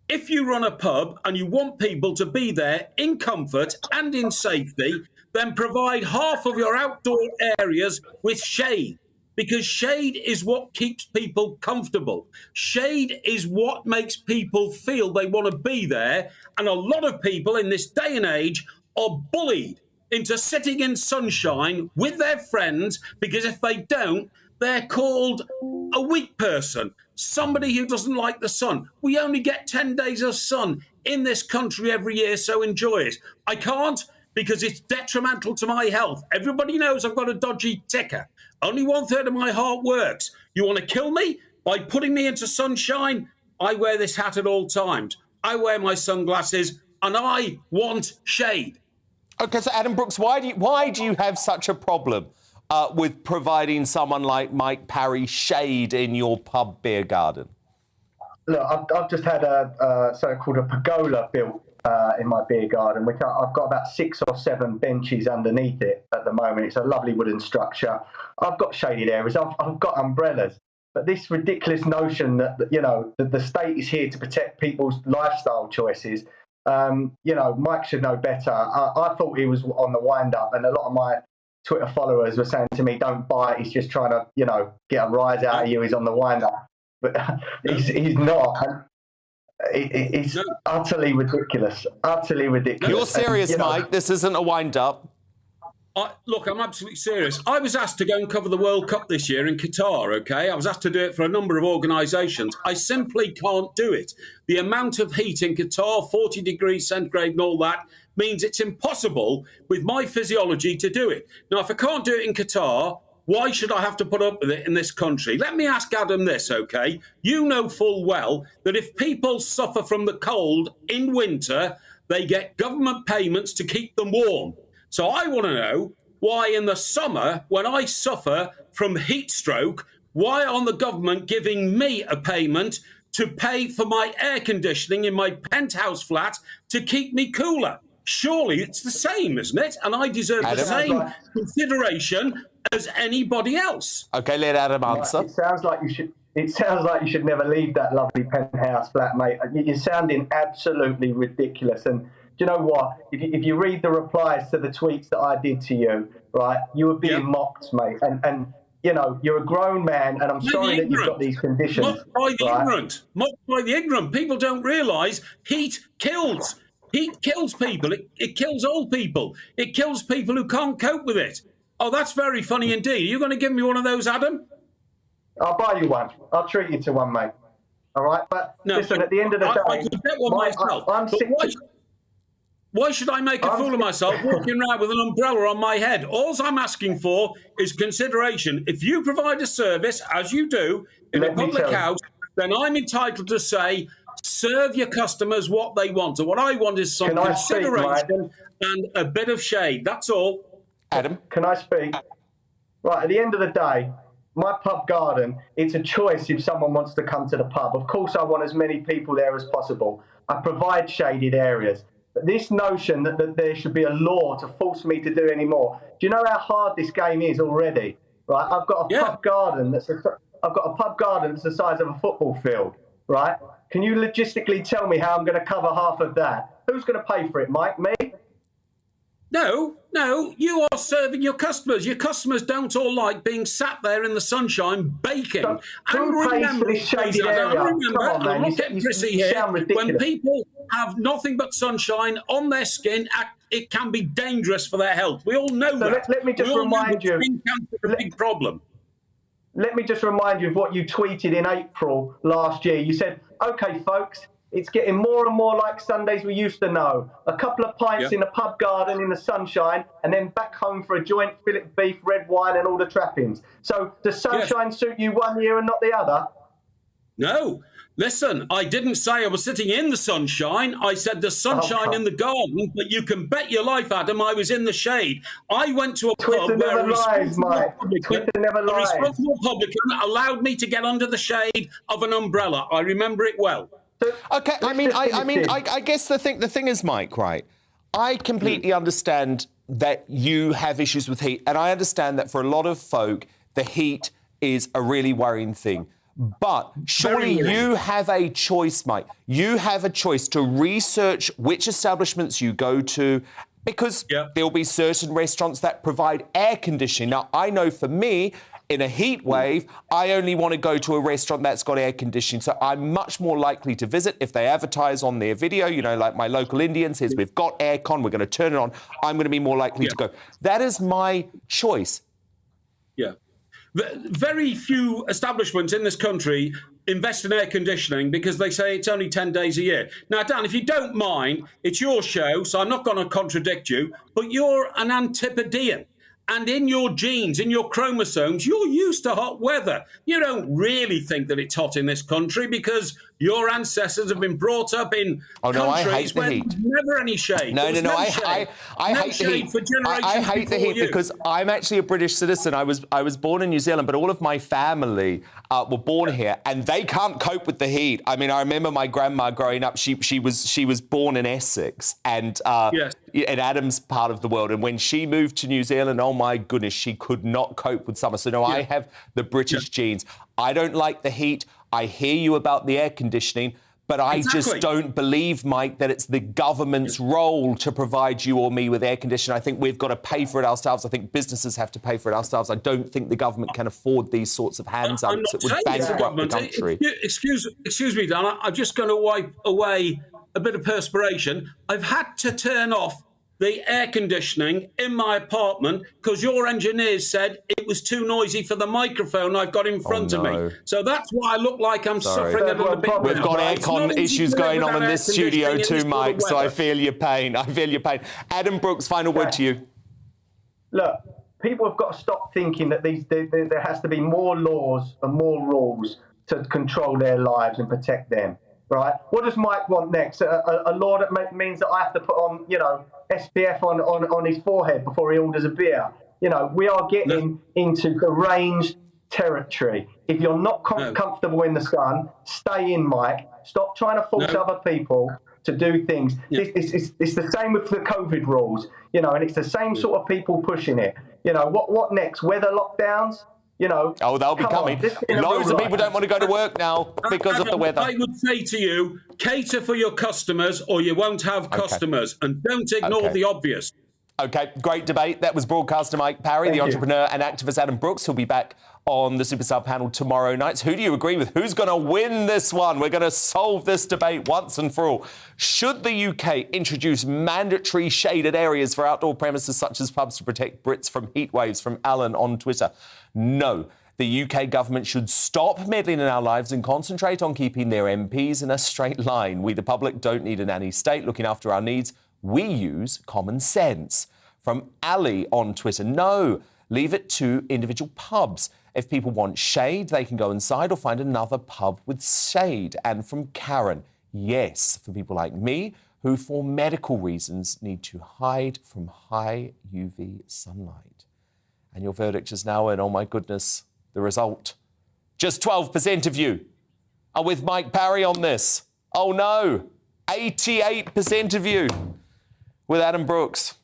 If you run a pub and you want people to be there in comfort and in safety, then provide half of your outdoor areas with shade, because shade is what keeps people comfortable. Shade is what makes people feel they want to be there. And a lot of people in this day and age are bullied into sitting in sunshine with their friends, because if they don't, they're called a weak person, somebody who doesn't like the sun. We only get 10 days of sun in this country every year, so enjoy it. I can't, because it's detrimental to my health. Everybody knows I've got a dodgy ticker. Only 1/3 of my heart works. You want to kill me by putting me into sunshine? I wear this hat at all times. I wear my sunglasses, and I want shade. OK, so Adam Brooks, why do you have such a problem with providing someone like Mike Parry shade in your pub beer garden? Look, I've just had something called a pergola built in my beer garden, which I've got about 6 or 7 benches underneath it at the moment. It's a lovely wooden structure. I've got shaded areas. I've got umbrellas. But this ridiculous notion that the state is here to protect people's lifestyle choices, Mike should know better. I thought he was on the wind-up, and a lot of my Twitter followers were saying to me, don't bite, he's just trying to, get a rise out of you, he's on the wind-up. But he's not. It's utterly ridiculous. Utterly ridiculous. You're serious, Mike? This isn't a wind-up? Look, I'm absolutely serious. I was asked to go and cover the World Cup this year in Qatar, OK? I was asked to do it for a number of organisations. I simply can't do it. The amount of heat in Qatar, 40 degrees centigrade and all that, means it's impossible with my physiology to do it. Now, if I can't do it in Qatar, why should I have to put up with it in this country? Let me ask Adam this, OK? You know full well that if people suffer from the cold in winter, they get government payments to keep them warm. So I want to know why in the summer, when I suffer from heat stroke, why aren't the government giving me a payment to pay for my air conditioning in my penthouse flat to keep me cooler? Surely it's the same, isn't it? And I deserve the same consideration as anybody else. OK, let Adam answer. It sounds like you should never leave that lovely penthouse flat, mate. You're sounding absolutely ridiculous. And do you know what? If you read the replies to the tweets that I did to you, right, you were being mocked, mate. And you're a grown man, and I'm sorry that you've got these conditions. Mocked by the ignorant. Mocked by the ignorant. People don't realise heat kills. Heat kills people. It kills old people. It kills people who can't cope with it. Oh, that's very funny indeed. Are you going to give me one of those, Adam? I'll buy you one. I'll treat you to one, mate. All right? But no, listen, at the end of the day... I could get one myself. Why should I make a fool of myself walking around with an umbrella on my head? All I'm asking for is consideration. If you provide a service, as you do, in a public house, then I'm entitled to say, serve your customers what they want. And what I want is some consideration and a bit of shade. That's all. Adam? Can I speak? Right, at the end of the day, my pub garden, it's a choice if someone wants to come to the pub. Of course, I want as many people there as possible. I provide shaded areas. But this notion that there should be a law to force me to do any more, do you know how hard this game is already? Right, I've got a pub garden that's the size of a football field. Right? Can you logistically tell me how I'm going to cover half of that? Who's going to pay for it, Mike? Me? No, you are serving your customers. Your customers don't all like being sat there in the sunshine baking. And remember, I'm not getting prissy here. When people have nothing but sunshine on their skin, it can be dangerous for their health. We all know that. Let me just remind you. Skin cancer is a big problem. Let me just remind you of what you tweeted in April last year. You said, OK, folks, it's getting more and more like Sundays we used to know. A couple of pints in a pub garden in the sunshine, and then back home for a joint fillet beef, red wine, and all the trappings. So does sunshine suit you one year and not the other? No. Listen, I didn't say I was sitting in the sunshine. I said the sunshine in the garden, but you can bet your life, Adam, I was in the shade. I went to a pub where a responsible publican allowed me to get under the shade of an umbrella. I remember it well. Okay, I guess the thing is, Mike, right? I completely understand that you have issues with heat, and I understand that for a lot of folk, the heat is a really worrying thing. But surely you have a choice, Mike. You have a choice to research which establishments you go to, because there'll be certain restaurants that provide air conditioning. Now, I know for me, in a heat wave, I only want to go to a restaurant that's got air conditioning. So I'm much more likely to visit if they advertise on their video, you know, like my local Indian says, we've got aircon, we're going to turn it on. I'm going to be more likely to go. That is my choice. Yeah. Very few establishments in this country invest in air conditioning because they say it's only 10 days a year. Now, Dan, if you don't mind, it's your show, so I'm not going to contradict you, but you're an Antipodean. And in your genes, in your chromosomes, you're used to hot weather. You don't really think that it's hot in this country because your ancestors have been brought up in countries where there's never any shade. I hate the heat. I hate the heat because I'm actually a British citizen. I was born in New Zealand, but all of my family were born here, and they can't cope with the heat. I mean, I remember my grandma growing up. She was born in Essex, and in Adam's part of the world. And when she moved to New Zealand, oh my goodness, she could not cope with summer. So no, I have the British genes. I don't like the heat. I hear you about the air conditioning, but I just don't believe, Mike, that it's the government's role to provide you or me with air conditioning. I think we've got to pay for it ourselves. I think businesses have to pay for it ourselves. I don't think the government can afford these sorts of hands-ups that would bankrupt the country. Excuse me, Dan. I'm just going to wipe away a bit of perspiration. I've had to turn off the air conditioning in my apartment because your engineers said it was too noisy for the microphone I've got in front of me. So that's why I look like I'm suffering a little bit. We've got aircon issues going on in this studio too, Mike, so I feel your pain. Adam Brooks, final word to you. Look, people have got to stop thinking that there has to be more laws and more rules to control their lives and protect them. Right? What does Mike want next? A law that means that I have to put on, SPF on his forehead before he orders a beer. We are getting into deranged territory. If you're not comfortable in the sun, stay in, Mike. Stop trying to force other people to do things. It's the same with the COVID rules, and it's the same sort of people pushing it. What next? Weather lockdowns? They'll be coming. Loads of people don't want to go to work now because of the weather. I would say to you, cater for your customers or you won't have customers, and don't ignore the obvious. Okay, great debate. That was broadcaster Mike Parry, the entrepreneur and activist Adam Brooks, who'll be back on the Superstar panel tomorrow night. Who do you agree with? Who's going to win this one? We're going to solve this debate once and for all. Should the UK introduce mandatory shaded areas for outdoor premises such as pubs to protect Brits from heat waves? From Alan on Twitter. No. The UK government should stop meddling in our lives and concentrate on keeping their MPs in a straight line. We, the public, don't need a nanny state looking after our needs. We use common sense. From Ali on Twitter, no, leave it to individual pubs. If people want shade, they can go inside or find another pub with shade. And from Karen, yes, for people like me, who for medical reasons need to hide from high UV sunlight. And your verdict is now in. Oh my goodness, the result. Just 12% of you are with Mike Parry on this. Oh no, 88% of you with Adam Brooks.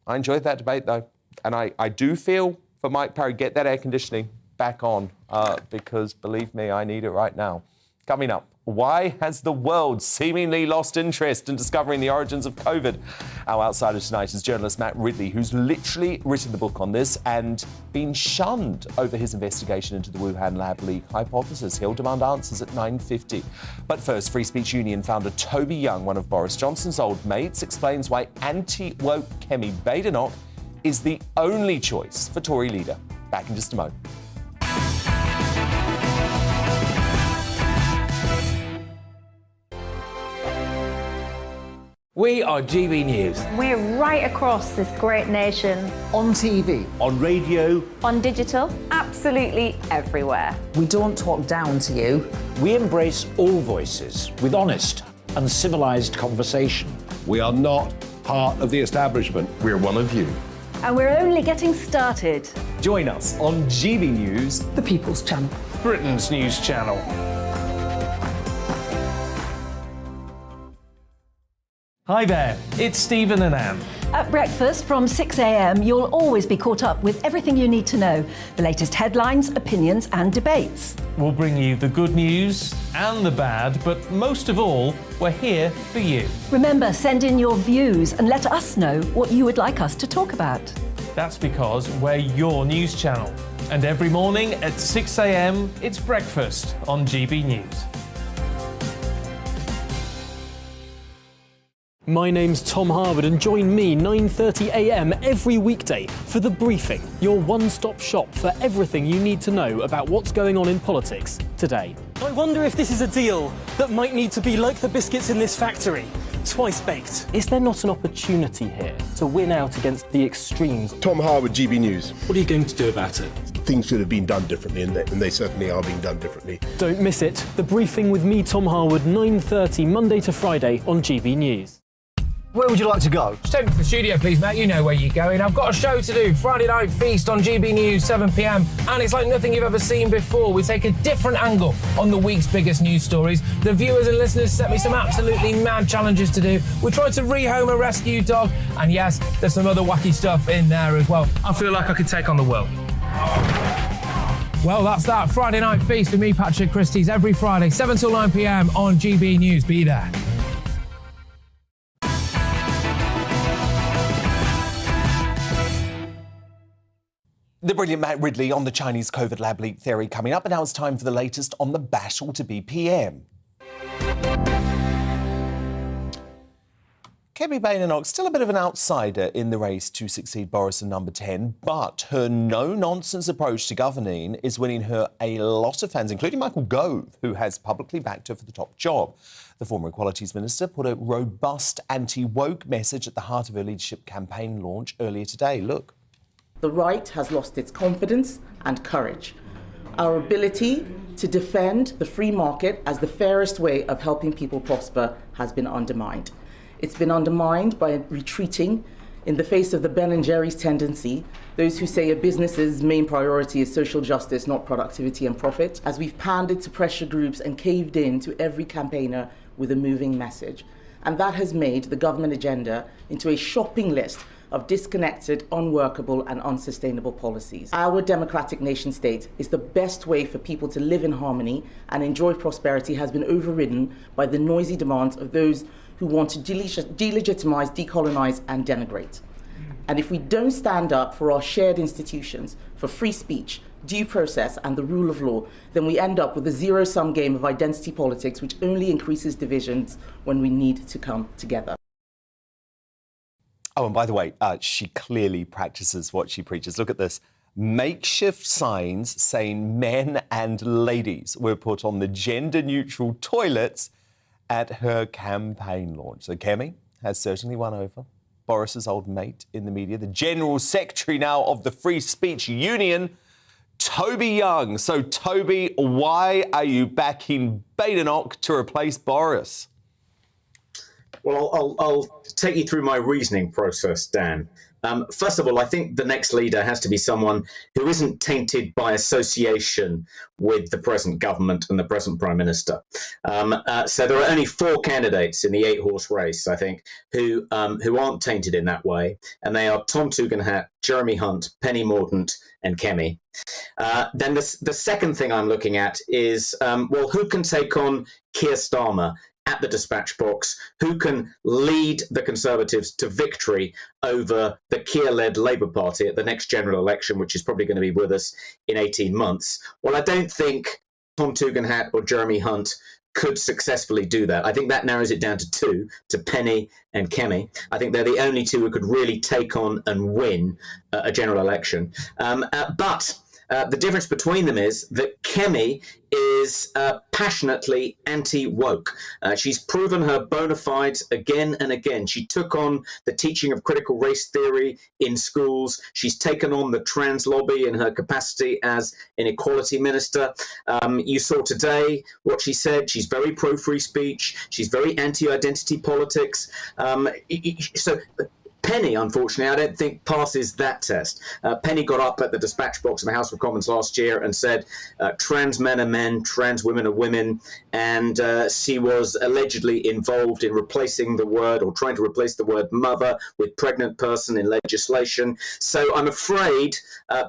I enjoyed that debate though. And I do feel for Mike Parry, get that air conditioning back on because believe me, I need it right now. Coming up, why has the world seemingly lost interest in discovering the origins of COVID? Our outsider tonight is journalist Matt Ridley, who's literally written the book on this and been shunned over his investigation into the Wuhan lab leak hypothesis. He'll demand answers at 9:50. But first, Free Speech Union founder Toby Young, one of Boris Johnson's old mates, explains why anti-woke Kemi Badenoch is the only choice for Tory leader. Back in just a moment. We are GB News. We're right across this great nation. On TV. On radio. On digital. Absolutely absolutely everywhere. We don't talk down to you. We embrace all voices with honest and civilised conversation. We are not part of the establishment. We're one of you. And we're only getting started. Join us on GB News, The People's Channel. Britain's news channel. Hi there, it's Stephen and Anne. At breakfast from 6 a.m, you'll always be caught up with everything you need to know, the latest headlines, opinions and debates. We'll bring you the good news and the bad, but most of all, we're here for you. Remember, send in your views and let us know what you would like us to talk about. That's because we're your news channel. And every morning at 6 a.m, it's breakfast on GB News. My name's Tom Harwood and join me 9:30 a.m. every weekday for The Briefing, your one-stop shop for everything you need to know about what's going on in politics today. I wonder if this is a deal that might need to be like the biscuits in this factory, twice baked. Is there not an opportunity here to win out against the extremes? Tom Harwood, GB News. What are you going to do about it? Things should have been done differently, and they certainly are being done differently. Don't miss it. The Briefing with me, Tom Harwood, 9:30 Monday to Friday on GB News. Where would you like to go? Just take me to the studio, please, mate. You know where you're going. I've got a show to do. Friday Night Feast on GB News, 7 p.m. And it's like nothing you've ever seen before. We take a different angle on the week's biggest news stories. The viewers and listeners set me some absolutely mad challenges to do. We tried to rehome a rescue dog. And yes, there's some other wacky stuff in there as well. I feel like I could take on the world. Well, that's that. Friday Night Feast with me, Patrick Christie's, every Friday, 7 till 9 p.m. on GB News. Be there. The brilliant Matt Ridley on the Chinese COVID lab leak theory coming up, and now it's time for the latest on the battle to be PM. Kemi Badenoch, still a bit of an outsider in the race to succeed Boris in number 10, but her no-nonsense approach to governing is winning her a lot of fans, including Michael Gove, who has publicly backed her for the top job. The former Equalities Minister put a robust anti-woke message at the heart of her leadership campaign launch earlier today. Look. The right has lost its confidence and courage. Our ability to defend the free market as the fairest way of helping people prosper has been undermined. It's been undermined by retreating in the face of the Ben & Jerry's tendency, those who say a business's main priority is social justice, not productivity and profit, as we've pandered to pressure groups and caved in to every campaigner with a moving message. And that has made the government agenda into a shopping list of disconnected, unworkable and unsustainable policies. Our democratic nation state is the best way for people to live in harmony and enjoy prosperity has been overridden by the noisy demands of those who want to delegitimize, decolonize and denigrate. And if we don't stand up for our shared institutions, for free speech, due process and the rule of law, then we end up with a zero-sum game of identity politics which only increases divisions when we need to come together. Oh, and by the way, she clearly practices what she preaches. Look at this. Makeshift signs saying men and ladies were put on the gender-neutral toilets at her campaign launch. So Kemi has certainly won over Boris's old mate in the media, the General Secretary now of the Free Speech Union, Toby Young. So, Toby, why are you backing Badenoch to replace Boris? Well, I'll take you through my reasoning process, Dan. First of all, I think the next leader has to be someone who isn't tainted by association with the present government and the present Prime Minister. So there are only 4 candidates in the 8-horse race, I think, who aren't tainted in that way. And they are Tom Tugendhat, Jeremy Hunt, Penny Mordaunt and Kemi. Then the second thing I'm looking at is, well, who can take on Keir Starmer at the dispatch box, who can lead the Conservatives to victory over the Keir-led Labour Party at the next general election, which is probably going to be with us in 18 months. Well, I don't think Tom Tugendhat or Jeremy Hunt could successfully do that. I think that narrows it down to 2, to Penny and Kemi. I think they're the only 2 who could really take on and win a general election. But The difference between them is that Kemi is passionately anti-woke. She's proven her bona fides again and again. She took on the teaching of critical race theory in schools. She's taken on the trans lobby in her capacity as an equality minister. You saw today what she said. She's very pro-free speech. She's very anti-identity politics. So Penny, unfortunately, I don't think passes that test. Penny got up at the dispatch box in the House of Commons last year and said trans men are men, trans women are women, and she was allegedly involved in replacing the word, or trying to replace the word mother with pregnant person in legislation. So I'm afraid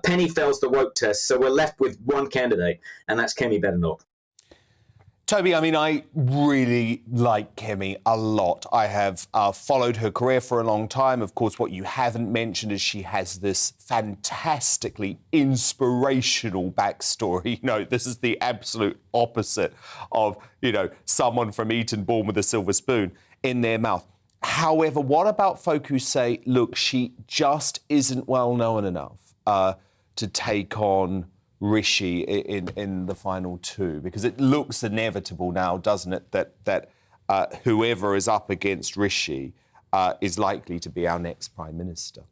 Penny fails the woke test, so we're left with one candidate, and that's Kemi Badenoch. Toby, I mean, I really like Kemi a lot. I have followed her career for a long time. Of course, what you haven't mentioned is she has this fantastically inspirational backstory. You know, this is the absolute opposite of, you know, someone from Eton born with a silver spoon in their mouth. However, what about folk who say, look, she just isn't well known enough to take on Rishi in the final two, because it looks inevitable now, doesn't it, that whoever is up against Rishi is likely to be our next Prime Minister?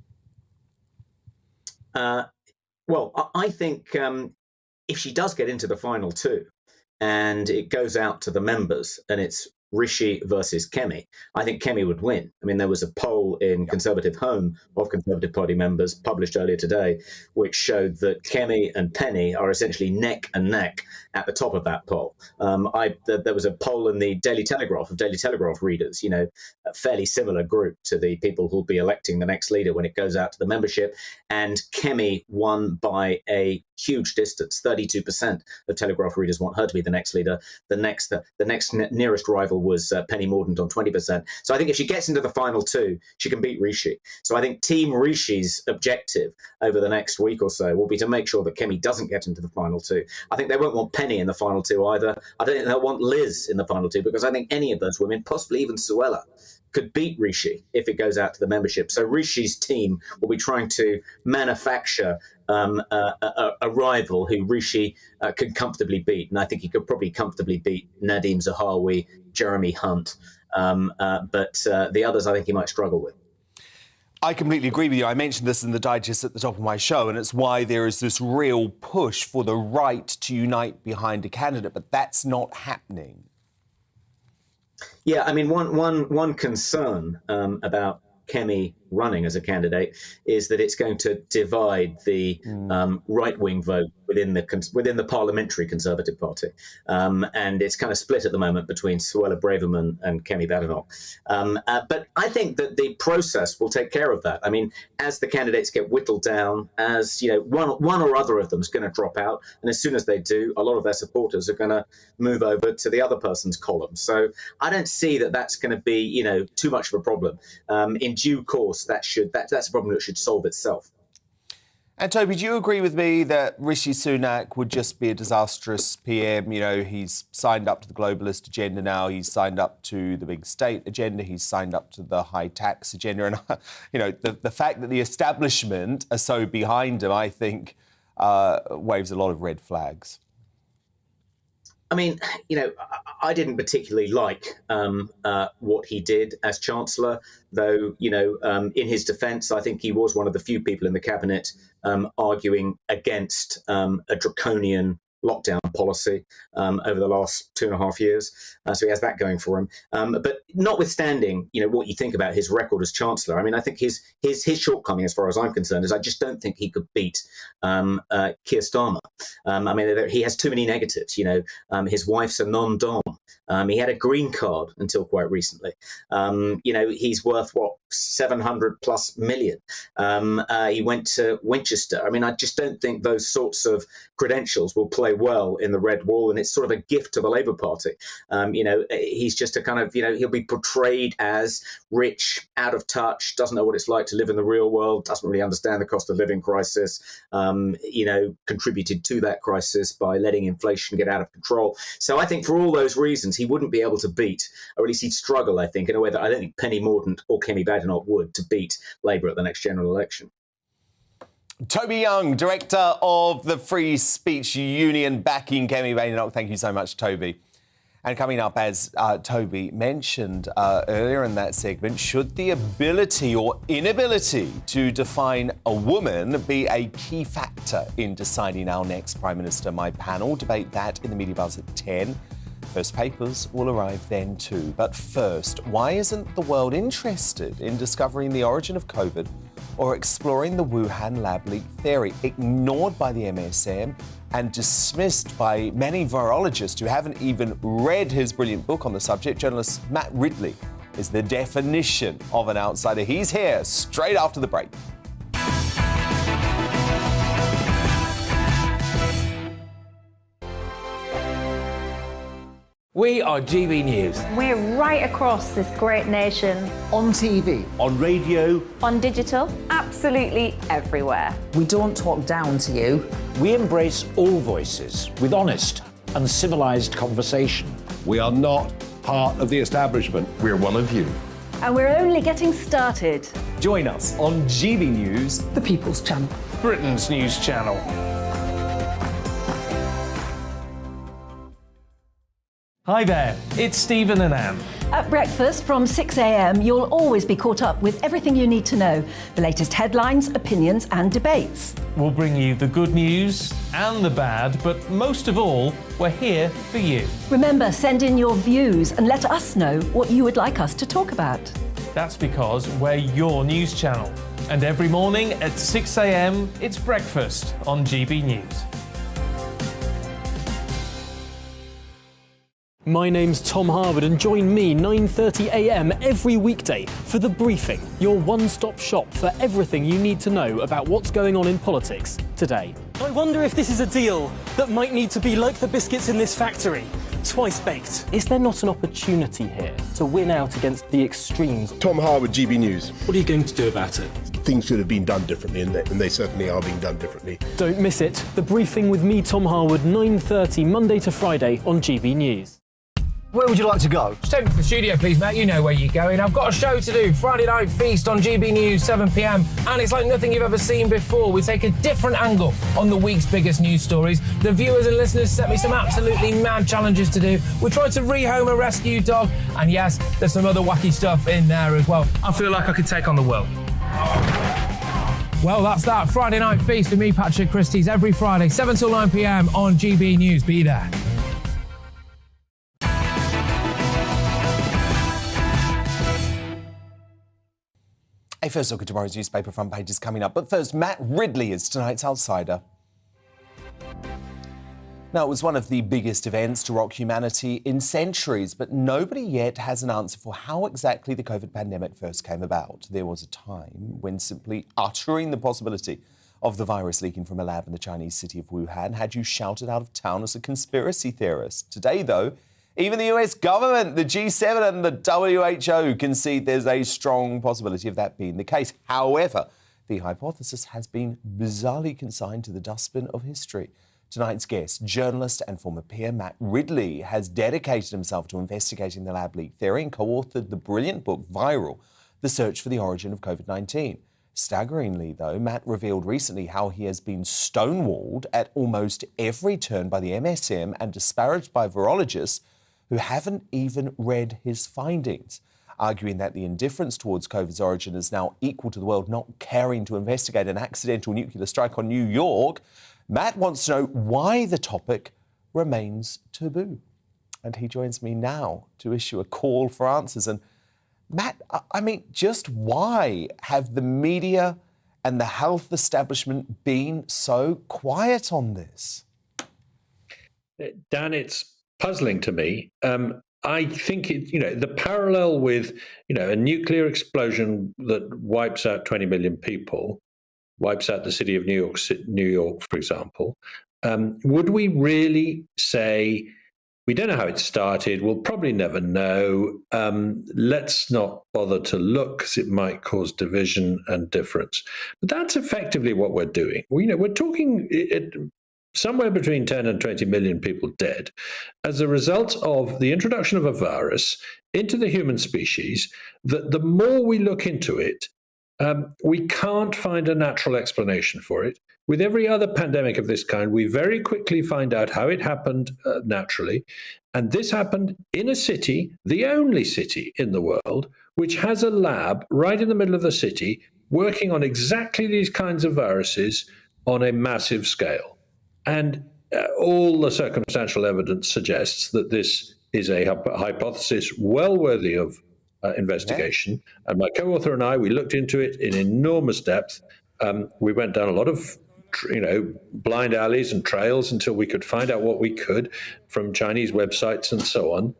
Well, I think if she does get into the final two and it goes out to the members and it's Rishi versus Kemi, I think Kemi would win. I mean, there was a poll in Conservative Home of Conservative Party members published earlier today, which showed that Kemi and Penny are essentially neck and neck at the top of that poll. There was a poll in the Daily Telegraph of Daily Telegraph readers, you know, a fairly similar group to the people who'll be electing the next leader when it goes out to the membership. And Kemi won by a huge distance. 32% of Telegraph readers want her to be the next leader. The next nearest rival was Penny Mordaunt on 20%. So I think if she gets into the final two, she can beat Rishi. So I think Team Rishi's objective over the next week or so will be to make sure that Kemi doesn't get into the final two. I think they won't want Penny in the final two either. I don't think they'll want Liz in the final two, because I think any of those women, possibly even Suella, could beat Rishi if it goes out to the membership. So Rishi's team will be trying to manufacture a rival who Rishi can comfortably beat. And I think he could probably comfortably beat Nadeem Zahawi, Jeremy Hunt. But the others I think he might struggle with. I completely agree with you. I mentioned this in the digest at the top of my show, and it's why there is this real push for the right to unite behind a candidate, but that's not happening. Yeah, I mean, one concern about Kemi running as a candidate is that it's going to divide the right-wing vote within the parliamentary Conservative Party, and it's kind of split at the moment between Suella Braverman and Kemi Badenoch. But I think that the process will take care of that. I mean, as the candidates get whittled down, as you know, one or other of them is going to drop out, and as soon as they do, a lot of their supporters are going to move over to the other person's column. So I don't see that that's going to be, you know, too much of a problem. In due course, that's a problem that should solve itself. And Toby, do you agree with me that Rishi Sunak would just be a disastrous PM? You know, he's signed up to the globalist agenda now. He's signed up to the big state agenda. He's signed up to the high tax agenda. And, you know, the fact that the establishment are so behind him, I think, waves a lot of red flags. I mean, you know, I didn't particularly like what he did as Chancellor, though, you know, in his defence, I think he was one of the few people in the cabinet arguing against a draconian lockdown policy over the last 2.5 years. So he has that going for him. But notwithstanding, you know, what you think about his record as Chancellor, I mean, I think his shortcoming, as far as I'm concerned, is I just don't think he could beat Keir Starmer. I mean, he has too many negatives. You know, his wife's a non-dom. He had a green card until quite recently. You know, he's worth, what, 700+ million. He went to Winchester. I mean, I just don't think those sorts of credentials will play well in the red wall, and it's sort of a gift to the Labour Party. You know, he's just a kind of, you know, he'll be portrayed as rich, out of touch, doesn't know what it's like to live in the real world, doesn't really understand the cost of living crisis, you know, contributed to that crisis by letting inflation get out of control. So I think for all those reasons, he wouldn't be able to beat, or at least he'd struggle, I think, in a way that I don't think Penny Mordaunt or Kemi Badenoch would, to beat Labour at the next general election. Toby Young, director of the Free Speech Union, backing Kemi Badenoch. Thank you so much, Toby. And coming up, as Toby mentioned earlier in that segment, should the ability or inability to define a woman be a key factor in deciding our next Prime Minister? My panel debate that in the Media Buzz at 10. First papers will arrive then too. But first, why isn't the world interested in discovering the origin of COVID or exploring the Wuhan lab leak theory? Ignored by the MSM and dismissed by many virologists who haven't even read his brilliant book on the subject, journalist Matt Ridley is the definition of an outsider. He's here straight after the break. We are GB News. We're right across this great nation. On TV. On radio. On digital. Absolutely everywhere. We don't talk down to you. We embrace all voices with honest and civilised conversation. We are not part of the establishment. We're one of you. And we're only getting started. Join us on GB News, The People's Channel. Britain's news channel. Hi there, it's Stephen and Anne. At breakfast from 6 a.m, you'll always be caught up with everything you need to know, the latest headlines, opinions and debates. We'll bring you the good news and the bad, but most of all, we're here for you. Remember, send in your views and let us know what you would like us to talk about. That's because we're your news channel. And every morning at 6 a.m, it's breakfast on GB News. My name's Tom Harwood and join me 9:30 a.m. every weekday for The Briefing, your one-stop shop for everything you need to know about what's going on in politics today. I wonder if this is a deal that might need to be like the biscuits in this factory, twice baked. Is there not an opportunity here to win out against the extremes? Tom Harwood, GB News. What are you going to do about it? Things should have been done differently, and they certainly are being done differently. Don't miss it. The Briefing with me, Tom Harwood, 9:30 Monday to Friday on GB News. Where would you like to go? Just take me to the studio, please, mate. You know where you're going. I've got a show to do. Friday Night Feast on GB News, 7 p.m. And it's like nothing you've ever seen before. We take a different angle on the week's biggest news stories. The viewers and listeners set me some absolutely mad challenges to do. We tried to rehome a rescue dog. And yes, there's some other wacky stuff in there as well. I feel like I could take on the world. Well, that's that. Friday Night Feast with me, Patrick Christie's, every Friday, 7 till 9 p.m. on GB News. Be there. A first look at tomorrow's newspaper front page is coming up. But first, Matt Ridley is tonight's outsider. Now, it was one of the biggest events to rock humanity in centuries, but nobody yet has an answer for how exactly the COVID pandemic first came about. There was a time when simply uttering the possibility of the virus leaking from a lab in the Chinese city of Wuhan had you shouted out of town as a conspiracy theorist. Today, though, even the US government, the G7 and the WHO concede there's a strong possibility of that being the case. However, the hypothesis has been bizarrely consigned to the dustbin of history. Tonight's guest, journalist and former peer Matt Ridley, has dedicated himself to investigating the lab leak theory and co-authored the brilliant book Viral, The Search for the Origin of COVID-19. Staggeringly, though, Matt revealed recently how he has been stonewalled at almost every turn by the MSM and disparaged by virologists who haven't even read his findings, arguing that the indifference towards COVID's origin is now equal to the world not caring to investigate an accidental nuclear strike on New York. Matt wants to know why the topic remains taboo. And he joins me now to issue a call for answers. And Matt, I mean, just why have the media and the health establishment been so quiet on this? Dan, it's puzzling to me. I think the parallel with a nuclear explosion that wipes out 20 million people, wipes out the city of New York, for example. Would we really say we don't know how it started? We'll probably never know. Let's not bother to look because it might cause division and difference. But that's effectively what we're doing. We're talking somewhere between 10 and 20 million people dead as a result of the introduction of a virus into the human species, that the more we look into it, We can't find a natural explanation for it. With every other pandemic of this kind, we very quickly find out how it happened naturally. And this happened in a city, the only city in the world, which has a lab right in the middle of the city working on exactly these kinds of viruses on a massive scale. And all the circumstantial evidence suggests that this is a hypothesis well worthy of investigation. And my co-author and I, we looked into it in enormous depth. We went down a lot of blind alleys and trails until we could find out what we could from Chinese websites and so on.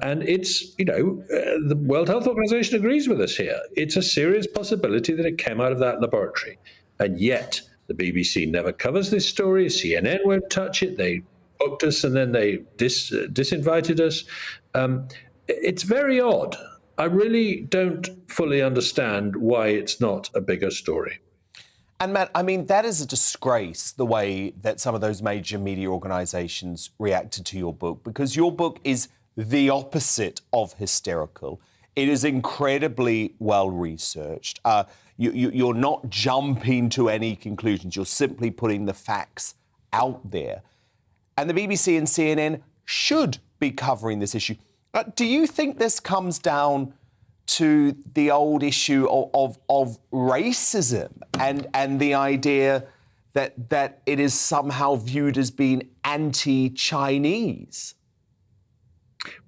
And it's, the World Health Organization agrees with us here. It's a serious possibility that it came out of that laboratory. And yet the BBC never covers this story. CNN won't touch it. They booked us and then they disinvited us. It's very odd. I really don't fully understand why it's not a bigger story. And Matt, I mean, that is a disgrace, the way that some of those major media organisations reacted to your book, because your book is the opposite of hysterical. It is incredibly well researched. You're not jumping to any conclusions. You're simply putting the facts out there. And the BBC and CNN should be covering this issue. Do you think this comes down to the old issue of racism and the idea that it is somehow viewed as being anti-Chinese?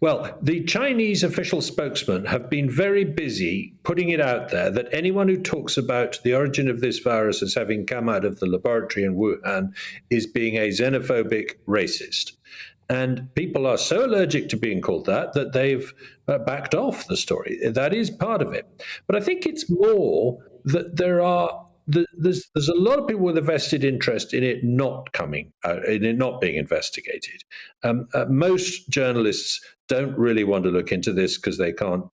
Well, the Chinese official spokesmen have been very busy putting it out there that anyone who talks about the origin of this virus as having come out of the laboratory in Wuhan is being a xenophobic racist. And people are so allergic to being called that they've backed off the story. That is part of it. But I think it's more that there's a lot of people with a vested interest in it not coming out, in it not being investigated. Most journalists don't really want to look into this because they can't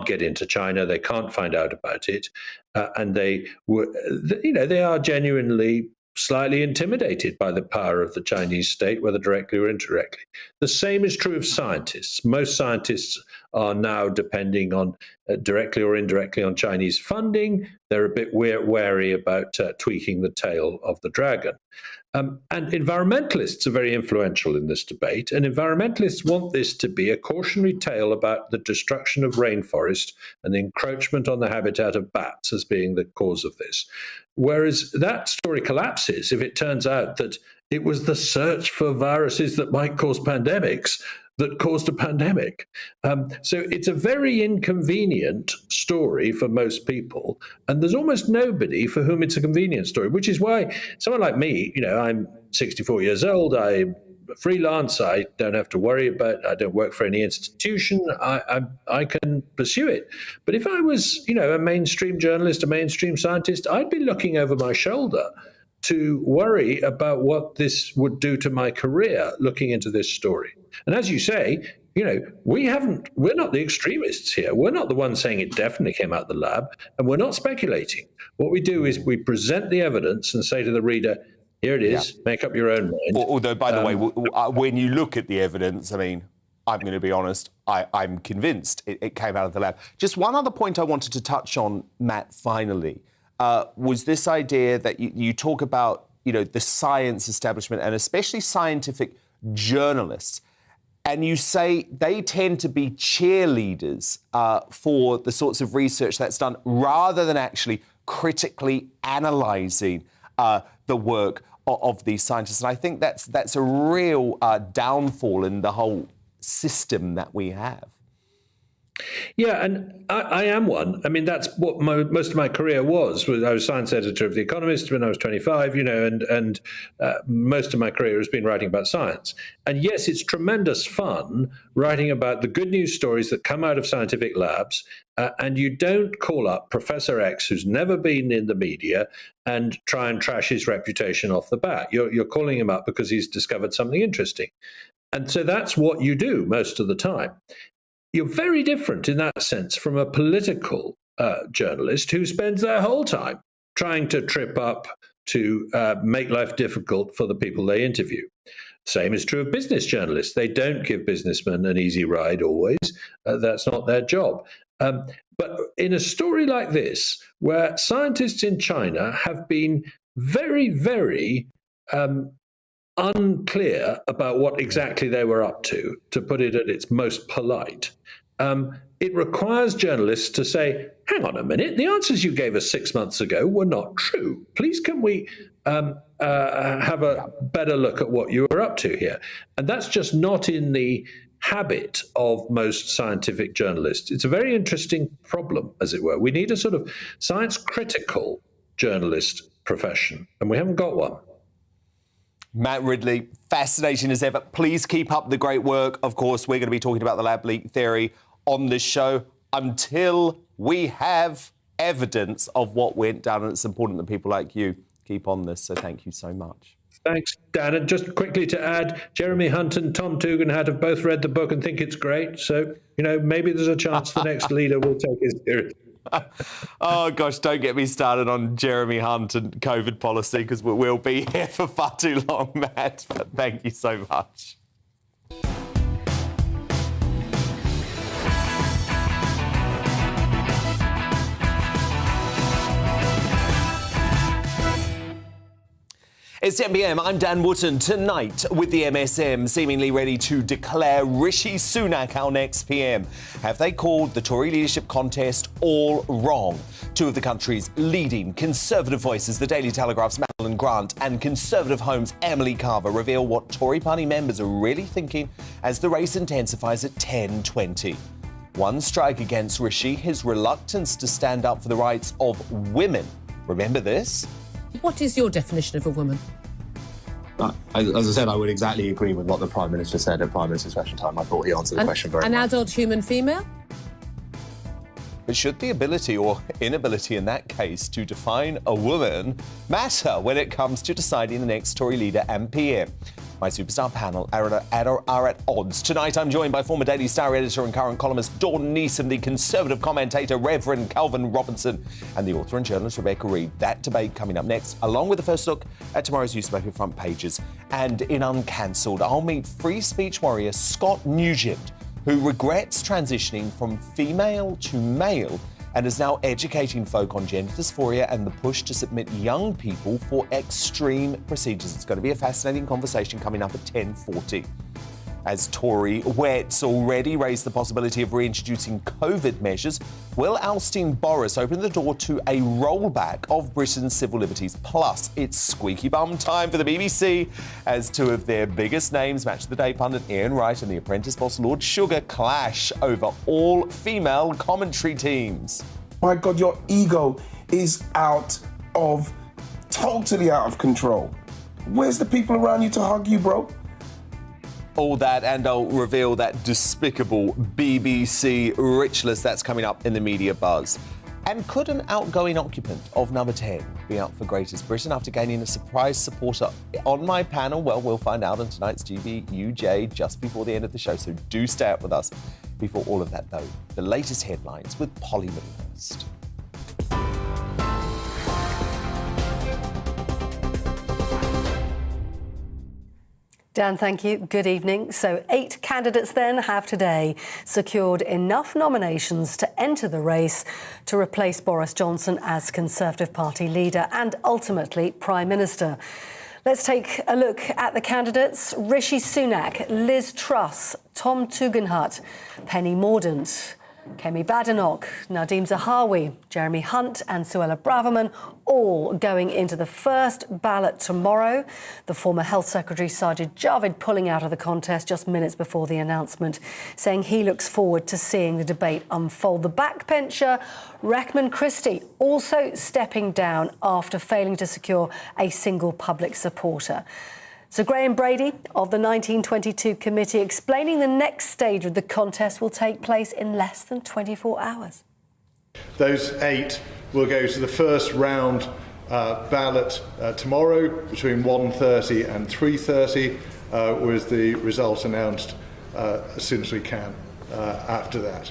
get into China, they can't find out about it, and they are genuinely slightly intimidated by the power of the Chinese state, whether directly or indirectly. The same is true of scientists. Most scientists are now depending on directly or indirectly on Chinese funding. They're a bit wary about tweaking the tail of the dragon. And environmentalists are very influential in this debate, and environmentalists want this to be a cautionary tale about the destruction of rainforest and the encroachment on the habitat of bats as being the cause of this. Whereas that story collapses if it turns out that it was the search for viruses that might cause pandemics that caused a pandemic. So it's a very inconvenient story for most people, and there's almost nobody for whom it's a convenient story, which is why someone like me, I'm 64 years old, I'm freelance, I don't have to worry about, I don't work for any institution, I can pursue it. But if I was, a mainstream journalist, a mainstream scientist, I'd be looking over my shoulder to worry about what this would do to my career looking into this story. And as you say, we're not the extremists here. We're not the ones saying it definitely came out of the lab, and we're not speculating. What we do is we present the evidence and say to the reader, here it is, make up your own mind. Although, by the way, when you look at the evidence, I mean, I'm going to be honest, I'm convinced it came out of the lab. Just one other point I wanted to touch on, Matt, finally, was this idea that you talk about, the science establishment and especially scientific journalists, and you say they tend to be cheerleaders for the sorts of research that's done rather than actually critically analysing the work of these scientists. And I think that's a real downfall in the whole system that we have. Yeah, and I am one. I mean, that's what most of my career was. I was science editor of The Economist when I was 25, and most of my career has been writing about science. And yes, it's tremendous fun writing about the good news stories that come out of scientific labs, and you don't call up Professor X, who's never been in the media, and try and trash his reputation off the bat. You're calling him up because he's discovered something interesting. And so that's what you do most of the time. You're very different in that sense from a political journalist who spends their whole time trying to trip up to make life difficult for the people they interview. Same is true of business journalists. They don't give businessmen an easy ride always. That's not their job. But in a story like this, where scientists in China have been very, very unclear about what exactly they were up to put it at its most polite, it requires journalists to say, hang on a minute, the answers you gave us 6 months ago were not true. Please can we have a better look at what you were up to here? And that's just not in the habit of most scientific journalists. It's a very interesting problem, as it were. We need a sort of science critical journalist profession, and we haven't got one. Matt Ridley, fascinating as ever. Please keep up the great work. Of course, we're going to be talking about the lab leak theory on this show until we have evidence of what went down, and it's important that people like you keep on this, so thank you so much. Thanks, Dan. And just quickly to add, Jeremy Hunt and Tom Tugendhat have both read the book and think it's great. So, maybe there's a chance the next leader will take it seriously. Oh, gosh, don't get me started on Jeremy Hunt and COVID policy, because we'll be here for far too long, Matt. But thank you so much. It's 10 p.m. I'm Dan Wootton. Tonight, with the MSM seemingly ready to declare Rishi Sunak our next PM. Have they called the Tory leadership contest all wrong? Two of the country's leading Conservative voices, the Daily Telegraph's Madeline Grant and Conservative Home's Emily Carver, reveal what Tory party members are really thinking as the race intensifies at 10:20. One strike against Rishi, his reluctance to stand up for the rights of women. Remember this? What is your definition of a woman? As I said, I would exactly agree with what the Prime Minister said at Prime Minister's question time. I thought he answered the question very well. An adult human female? But should the ability or inability in that case to define a woman matter when it comes to deciding the next Tory leader and PM? My superstar panel are at odds. Tonight, I'm joined by former Daily Star editor and current columnist Dawn Neeson, the Conservative commentator Reverend Calvin Robinson, and the author and journalist Rebecca Reid. That debate coming up next, along with the first look at tomorrow's newspaper front pages. And in Uncancelled, I'll meet free speech warrior Scott Nugent, who regrets transitioning from female to male and is now educating folk on gender dysphoria and the push to submit young people for extreme procedures. It's going to be a fascinating conversation coming up at 10:40. As Tory wets already raised the possibility of reintroducing COVID measures, will ousting Boris open the door to a rollback of Britain's civil liberties? Plus, it's squeaky bum time for the BBC as two of their biggest names, Match of the Day pundit Ian Wright and the Apprentice boss Lord Sugar, clash over all-female commentary teams. My God, your ego is totally out of control. Where's the people around you to hug you, bro? All that, and I'll reveal that despicable BBC rich list that's coming up in the media buzz. And could an outgoing occupant of number 10 be up for Greatest Britain after gaining a surprise supporter on my panel? Well, we'll find out on tonight's GBUJ just before the end of the show, so do stay up with us. Before all of that, though, the latest headlines with Polly Middlehurst. Dan, thank you. Good evening. So 8 candidates then have today secured enough nominations to enter the race to replace Boris Johnson as Conservative Party leader and ultimately Prime Minister. Let's take a look at the candidates. Rishi Sunak, Liz Truss, Tom Tugendhat, Penny Mordaunt, Kemi Badenoch, Nadeem Zahawi, Jeremy Hunt and Suella Braverman, all going into the first ballot tomorrow. The former Health Secretary Sajid Javid pulling out of the contest just minutes before the announcement, saying he looks forward to seeing the debate unfold. The backbencher, Wreckman Christie, also stepping down after failing to secure a single public supporter. So Graham Brady of the 1922 committee explaining the next stage of the contest will take place in less than 24 hours. Those 8 will go to the first round ballot tomorrow between 1:30 and 3:30 with the result announced as soon as we can after that.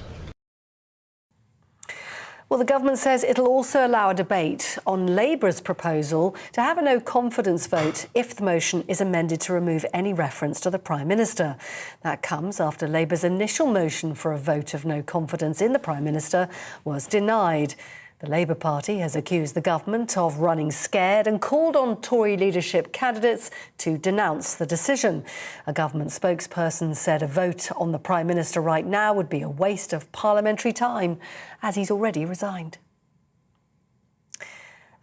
Well, the government says it'll also allow a debate on Labour's proposal to have a no-confidence vote if the motion is amended to remove any reference to the Prime Minister. That comes after Labour's initial motion for a vote of no confidence in the Prime Minister was denied. The Labour Party has accused the government of running scared and called on Tory leadership candidates to denounce the decision. A government spokesperson said a vote on the Prime Minister right now would be a waste of parliamentary time, as he's already resigned.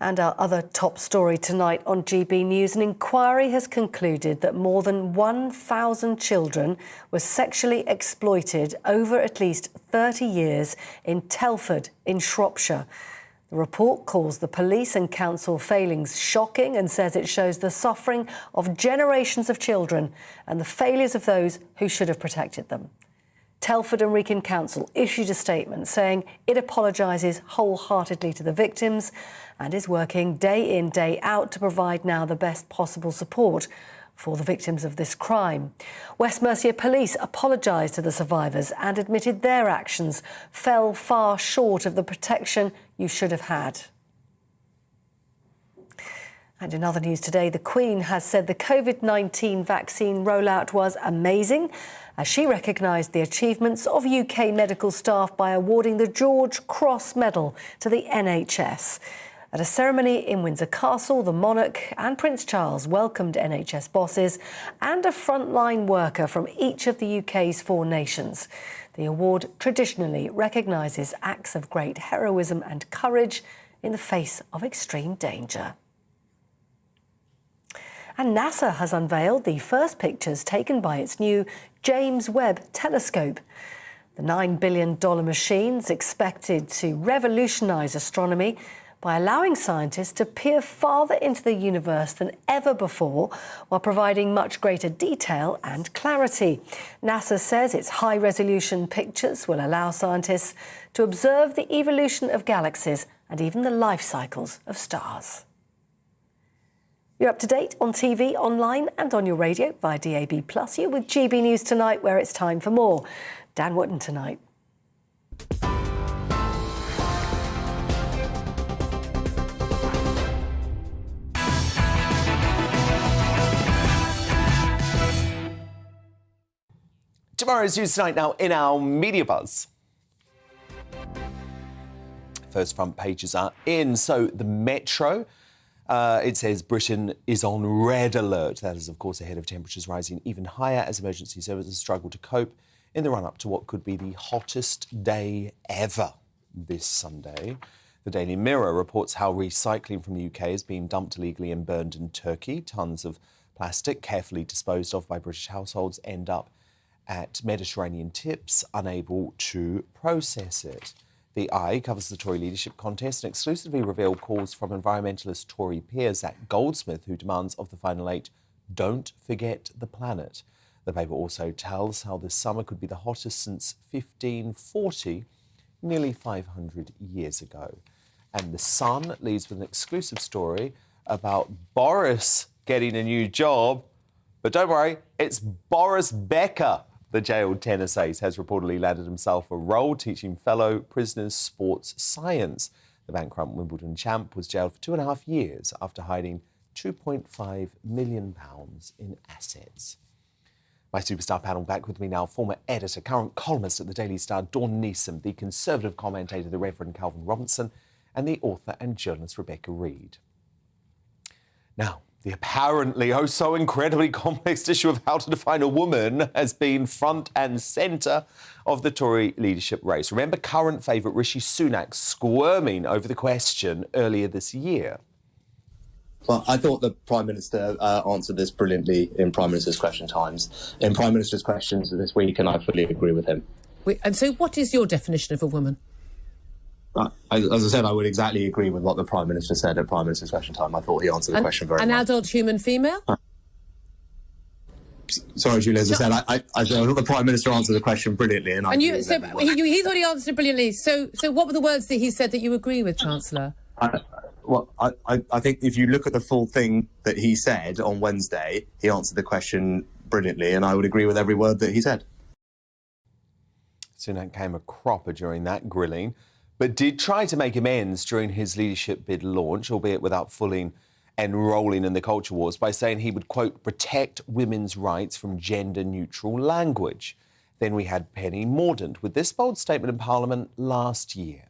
And our other top story tonight on GB News, an inquiry has concluded that more than 1,000 children were sexually exploited over at least 30 years in Telford in Shropshire. The report calls the police and council failings shocking and says it shows the suffering of generations of children and the failures of those who should have protected them. Telford and Wrekin Council issued a statement saying it apologises wholeheartedly to the victims and is working day in, day out to provide now the best possible support for the victims of this crime. West Mercia Police apologised to the survivors and admitted their actions fell far short of the protection you should have had. And in other news today, the Queen has said the COVID-19 vaccine rollout was amazing, as she recognised the achievements of UK medical staff by awarding the George Cross Medal to the NHS. At a ceremony in Windsor Castle, the monarch and Prince Charles welcomed NHS bosses and a frontline worker from each of the UK's 4 nations. The award traditionally recognises acts of great heroism and courage in the face of extreme danger. And NASA has unveiled the first pictures taken by its new James Webb telescope. The $9 billion machine is expected to revolutionise astronomy by allowing scientists to peer farther into the universe than ever before, while providing much greater detail and clarity. NASA says its high-resolution pictures will allow scientists to observe the evolution of galaxies and even the life cycles of stars. You're up to date on TV, online and on your radio via DAB+. You're with GB News Tonight, where it's time for more. Dan Wootton tonight. Tomorrow's News Tonight now in our Media Buzz. First front pages are in. So the Metro, it says Britain is on red alert. That is, of course, ahead of temperatures rising even higher as emergency services struggle to cope in the run-up to what could be the hottest day ever this Sunday. The Daily Mirror reports how recycling from the UK is being dumped illegally and burned in Turkey. Tons of plastic, carefully disposed of by British households, end up at Mediterranean tips, unable to process it. The Eye covers the Tory leadership contest and exclusively revealed calls from environmentalist Tory peer Zach Goldsmith, who demands of the Final Eight, don't forget the planet. The paper also tells how this summer could be the hottest since 1540, nearly 500 years ago. And The Sun leads with an exclusive story about Boris getting a new job. But don't worry, it's Boris Becker. The jailed tennis ace has reportedly landed himself a role teaching fellow prisoners sports science. The bankrupt Wimbledon champ was jailed for 2.5 years after hiding £2.5 million in assets. My superstar panel back with me now, former editor, current columnist at the Daily Star, Dawn Neeson, the Conservative commentator, the Reverend Calvin Robinson, and the author and journalist Rebecca Reid. Now, the apparently oh so incredibly complex issue of how to define a woman has been front and centre of the Tory leadership race. Remember current favourite Rishi Sunak squirming over the question earlier this year? Well, I thought the Prime Minister answered this brilliantly in Prime Minister's Question Times, in Prime Minister's Questions this week, and I fully agree with him. And so what is your definition of a woman? As I said, I would exactly agree with what the Prime Minister said at Prime Minister's Question Time. I thought he answered the question very well. An adult human female? Sorry, Julia, as I said, I thought the Prime Minister answered the question brilliantly. And he thought he answered it brilliantly. So what were the words that he said that you agree with, Chancellor? Well, I think if you look at the full thing that he said on Wednesday, he answered the question brilliantly, and I would agree with every word that he said. Sunak came a cropper during that grilling. but did try to make amends during his leadership bid launch, albeit without fully enrolling in the culture wars, by saying he would, quote, protect women's rights from gender-neutral language. Then we had Penny Mordaunt with this bold statement in Parliament last year.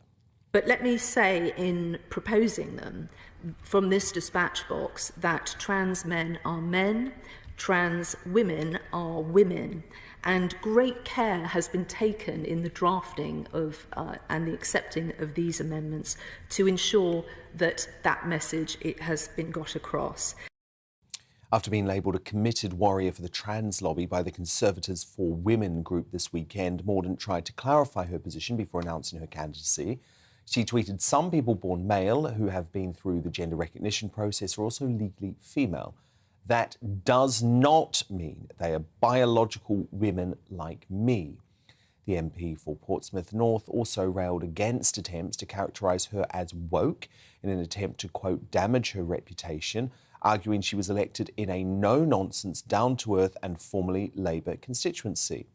But let me say, in proposing them from this dispatch box, that trans men are men, trans women are women, and great care has been taken in the drafting of and the accepting of these amendments to ensure that that message has been got across. After being labelled a committed warrior for the trans lobby by the Conservatives for Women group this weekend, Mordaunt tried to clarify her position before announcing her candidacy. She tweeted, "Some people born male who have been through the gender recognition process are also legally female. That does not mean they are biological women like me." The MP for Portsmouth North also railed against attempts to characterise her as woke in an attempt to, quote, damage her reputation, arguing she was elected in a no-nonsense, down-to-earth and formerly Labour constituency.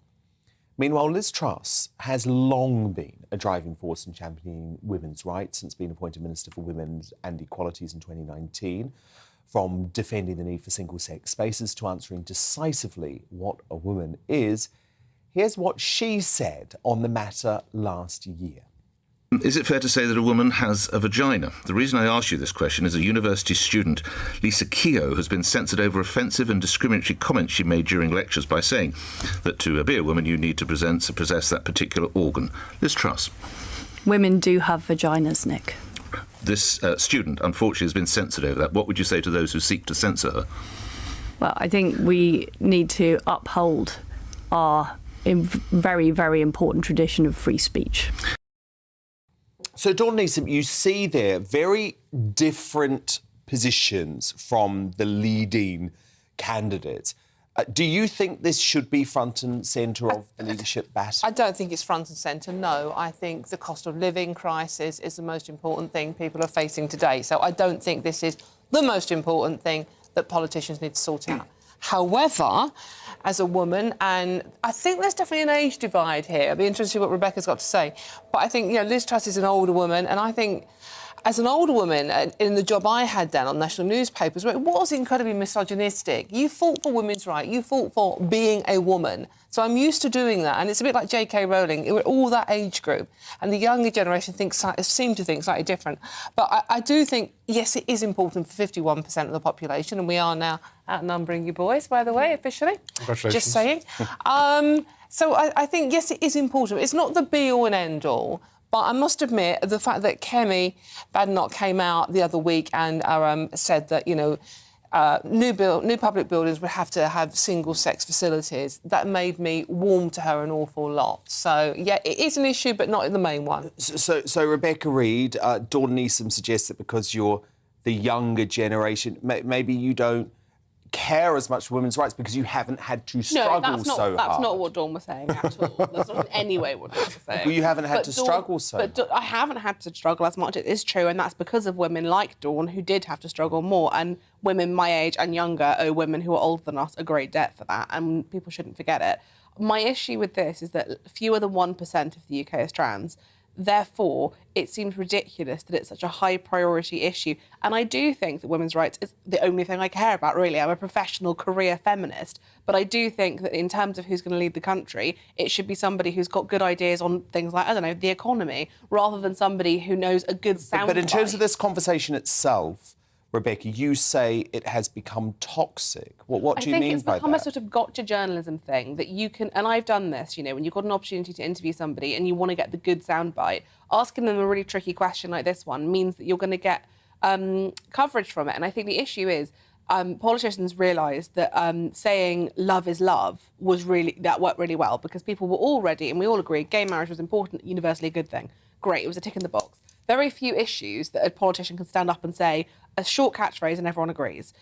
Meanwhile, Liz Truss has long been a driving force in championing women's rights since being appointed Minister for Women and Equalities in 2019. From defending the need for single-sex spaces to answering decisively what a woman is, here's what she said on the matter last year. Is it fair to say that a woman has a vagina? The reason I ask you this question is a university student, Lisa Keogh, has been censored over offensive and discriminatory comments she made during lectures by saying that to be a woman you need to possess that particular organ. Liz Truss. Women do have vaginas, Nick. This student, unfortunately, has been censored over that. What would you say to those who seek to censor her? Well, I think we need to uphold our very, very important tradition of free speech. So, Dawn Neeson, you see there very different positions from the leading candidates. Do you think this should be front and centre of the leadership battle? I don't think it's front and centre, no. I think the cost of living crisis is the most important thing people are facing today. So I don't think this is the most important thing that politicians need to sort out. However, as a woman, and I think there's definitely an age divide here. I'd be interested to see what Rebecca's got to say. But I think, Liz Truss is an older woman, and I think as an older woman, in the job I had then on national newspapers, where it was incredibly misogynistic, you fought for women's rights, you fought for being a woman. So I'm used to doing that, and it's a bit like J.K. Rowling. We're all that age group, and the younger generation seem to think slightly different. But I do think, yes, it is important for 51% of the population, and we are now outnumbering you boys, by the way, officially. Congratulations. Just saying. So I think, yes, it is important. It's not the be-all and end-all. But I must admit, the fact that Kemi Badenoch came out the other week and said that, new public buildings would have to have single-sex facilities, that made me warm to her an awful lot. So, yeah, it is an issue, but not the main one. So Rebecca Reid, Dawn Neeson suggests that because you're the younger generation, maybe you don't care as much for women's rights because you haven't had to struggle so hard. That's not what Dawn was saying at all. That's not in any way what Dawn was saying. Well, you haven't had to struggle so much. But I haven't had to struggle as much. It is true, and that's because of women like Dawn who did have to struggle more, and women my age and younger owe women who are older than us a great debt for that, and people shouldn't forget it. My issue with this is that fewer than 1% of the UK is trans. Therefore, it seems ridiculous that it's such a high priority issue. And I do think that women's rights is the only thing I care about, really. I'm a professional career feminist. But I do think that in terms of who's going to lead the country, it should be somebody who's got good ideas on things like, the economy, rather than somebody who knows a good soundbite. But in terms of this conversation itself, Rebecca, you say it has become toxic. What do you mean by that? I think it's become a sort of gotcha journalism thing that you can, and I've done this, when you've got an opportunity to interview somebody and you want to get the good soundbite, asking them a really tricky question like this one means that you're going to get coverage from it. And I think the issue is politicians realised that saying love is love that worked really well because people were already, and we all agree, gay marriage was important, universally a good thing. Great, it was a tick in the box. Very few issues that a politician can stand up and say a short catchphrase and everyone agrees.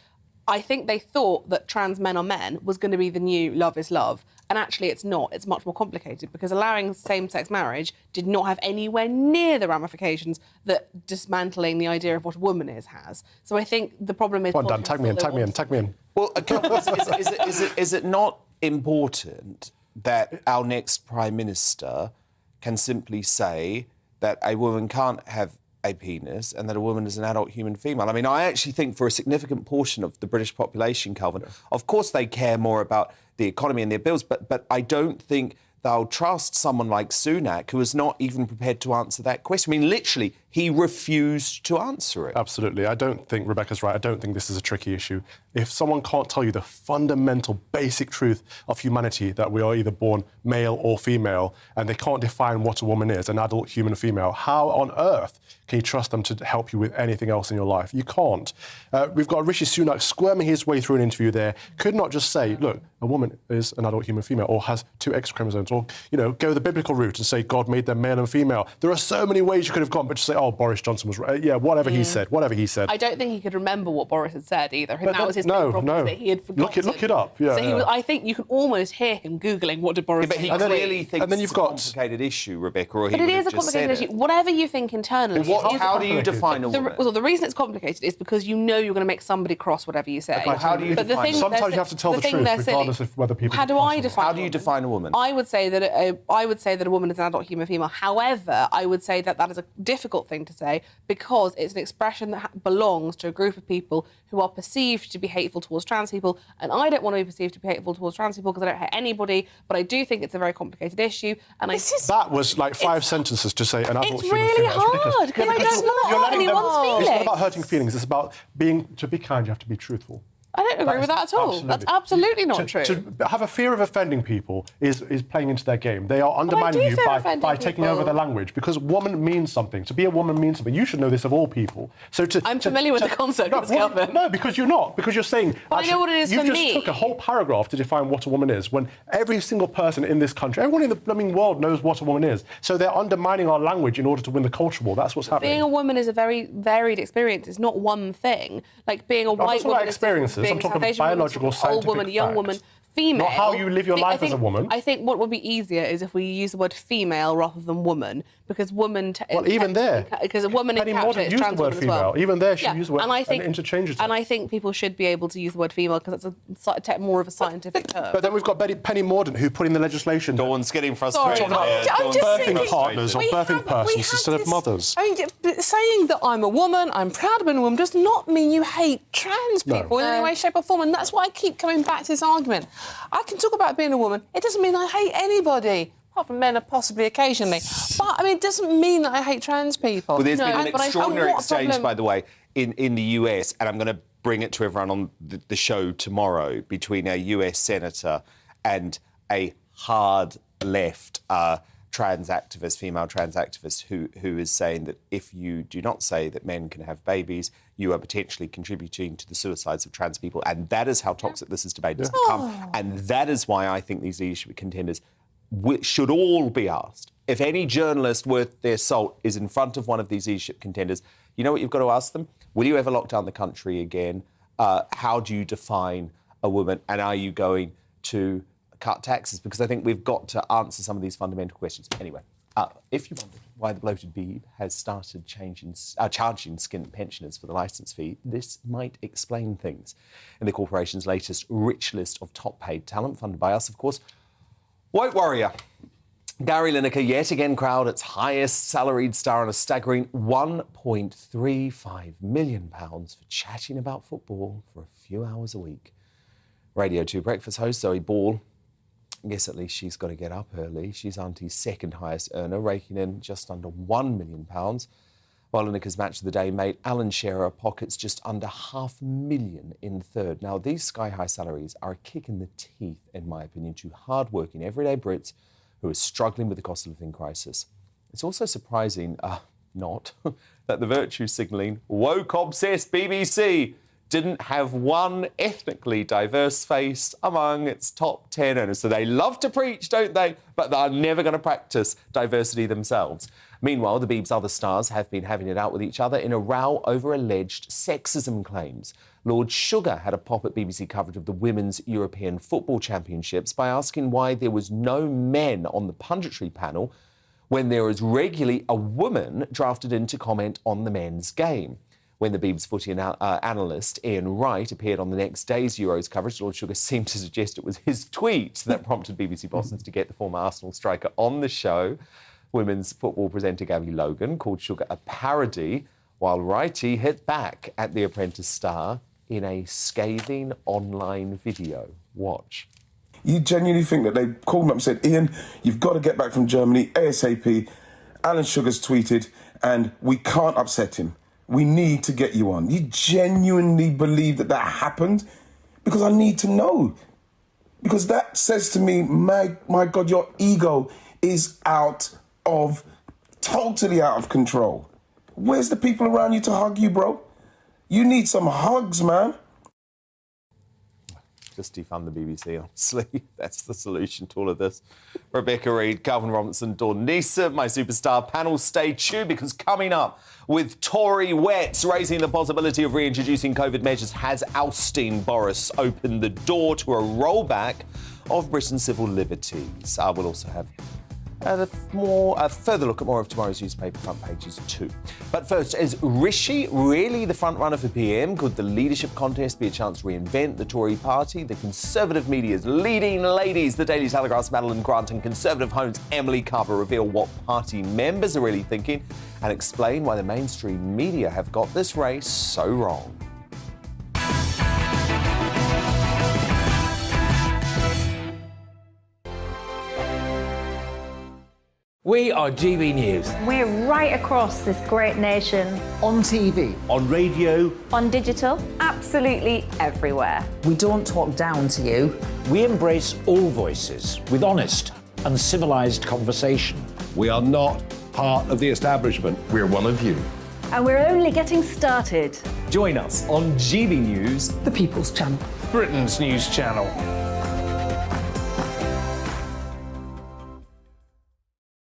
I think they thought that trans men are men was going to be the new love is love. And actually it's not. It's much more complicated because allowing same-sex marriage did not have anywhere near the ramifications that dismantling the idea of what a woman has. So I think the problem is... Come on, Dan, tag me in. Well, is it not important that our next Prime Minister can simply say that a woman can't have a penis and that a woman is an adult human female. I mean, I actually think for a significant portion of the British population, Calvin, of course they care more about the economy and their bills, but I don't think they'll trust someone like Sunak, who is not even prepared to answer that question. I mean, literally, he refused to answer it. Absolutely. I don't think Rebecca's right. I don't think this is a tricky issue. If someone can't tell you the fundamental, basic truth of humanity, that we are either born male or female, and they can't define what a woman is, an adult human female, how on earth can you trust them to help you with anything else in your life? You can't. We've got Rishi Sunak squirming his way through an interview there. Could not just say, look, a woman is an adult human female or has 2 X chromosomes, or, go the biblical route and say God made them male and female. There are so many ways you could have gone, but just say, oh, Boris Johnson was right. Yeah, whatever he said. I don't think he could remember what Boris had said either. I think that was his main problem, that he had forgotten. Look it up. Yeah, so I think you can almost hear him Googling what did Boris say. But he clearly thinks it's a complicated issue, Rebecca, or he would have just said it. But it is a complicated issue. Whatever you think internally... How do you define a woman? The reason it's complicated is because you know you're going to make somebody cross whatever you say. How do you define Sometimes you have to tell the truth, regardless of whether people... How do you define a woman? I would say that a woman is an adult human female. However, I would say that is a difficult thing to say because it's an expression that belongs to a group of people who are perceived to be hateful towards trans people, and I don't want to be perceived to be hateful towards trans people because I don't hate anybody, but I do think it's a very complicated issue. And that was like 5 sentences to say an adult human female. It's really hard because I don't know hurt anyone's feelings. It's not about hurting feelings. It's about to be kind, you have to be truthful. I don't agree with that at all. That's absolutely not true. To have a fear of offending people is playing into their game. They are undermining you by taking over their language, because woman means something. To be a woman means something. You should know this of all people. I'm familiar with the concept, Calvin. No, because you're not. Because you're saying... But I know what it is for me. You just took a whole paragraph to define what a woman is, when every single person in this country, everyone in the blooming world knows what a woman is. So they're undermining our language in order to win the culture war. That's what's happening. Being a woman is a very varied experience. It's not one thing. Like being a white woman experiences. I'm talking about biological, scientific old woman, young woman, female. Not how you live your life as a woman. I think what would be easier is if we use the word female rather than woman, because woman... even there. Because a woman encapsulates used the word female. Well. Even there, she used the word and interchanges. And I think people should be able to use the word female because it's more of a scientific term. But then we've got Penny Mordaunt, who put in the legislation... Dawn's getting frustrated. Talking about birthing partners or birthing persons instead of mothers. I mean, saying that I'm a woman, I'm proud of being a woman, does not mean you hate trans people in any way, shape or form. And that's why I keep coming back to this argument. I can talk about being a woman. It doesn't mean I hate anybody, apart from men, possibly occasionally. But, I mean, it doesn't mean that I hate trans people. Well, there's been an extraordinary exchange, by the way, in the US, and I'm going to bring it to everyone on the show tomorrow, between a US senator and a hard left female trans activist who is saying that if you do not say that men can have babies, you are potentially contributing to the suicides of trans people. And that is how toxic this debate has become. And that is why I think these leadership contenders should all be asked. If any journalist worth their salt is in front of one of these leadership contenders, you know what you've got to ask them? Will you ever lock down the country again? How do you define a woman? And are you going to cut taxes? Because I think we've got to answer some of these fundamental questions. Anyway, if you wondered why the bloated Beeb has started charging skint pensioners for the licence fee, this might explain things. In the corporation's latest rich list of top-paid talent, funded by us, of course, Woke Warrior Gary Lineker yet again crowned its highest salaried star on a staggering £1.35 million for chatting about football for a few hours a week. Radio 2 breakfast host Zoe Ball, I guess at least she's got to get up early. She's Auntie's second highest earner, raking in just under £1 million. While Lineker's match of the day made Alan Shearer pockets just under $500,000 in third. Now, these sky-high salaries are a kick in the teeth, in my opinion, to hard-working everyday Brits who are struggling with the cost of living crisis. It's also surprising, not, that the virtue-signalling, woke-obsessed BBC didn't have one ethnically diverse face among its top 10 earners. So they love to preach, don't they? But they're never going to practice diversity themselves. Meanwhile, the Beeb's other stars have been having it out with each other in a row over alleged sexism claims. Lord Sugar had a pop at BBC coverage of the Women's European Football Championships by asking why there was no men on the Punditry panel when there is regularly a woman drafted in to comment on the men's game. When the Beeb's footy analyst, Ian Wright, appeared on the next day's Euros coverage, Lord Sugar seemed to suggest it was his tweet that prompted BBC bosses to get the former Arsenal striker on the show. Women's football presenter Gabby Logan called Sugar a parody, while Righty hit back at the Apprentice star in a scathing online video. Watch. You genuinely think that they called him up and said, Ian, you've got to get back from Germany ASAP. Alan Sugar's tweeted, and we can't upset him. We need to get you on. You genuinely believe that that happened? Because I need to know. Because that says to me, my God, your ego is totally out of control. Where's the people around you to hug you, bro? You need some hugs, man. Just defund the BBC, honestly. That's the solution to all of this. Rebecca Reid, Calvin Robinson, Dawn Neeson, my superstar panel. Stay tuned, because coming up, with Tory wets raising the possibility of reintroducing COVID measures, has ousting Boris opened the door to a rollback of Britain's civil liberties. We'll also have a further look at more of tomorrow's newspaper front pages too. But first, is Rishi really the front runner for PM? Could the leadership contest be a chance to reinvent the Tory party? The Conservative media's leading ladies, the Daily Telegraph's Madeline Grant and Conservative Home's Emily Carver, reveal what party members are really thinking and explain why the mainstream media have got this race so wrong. We are GB News. We're right across this great nation. On TV, on radio, On digital, absolutely everywhere. We don't talk down to you. We embrace all voices with honest and civilised conversation. We are not part of the establishment. We're one of you. And we're only getting started. Join us on GB News, The People's Channel. Britain's news channel.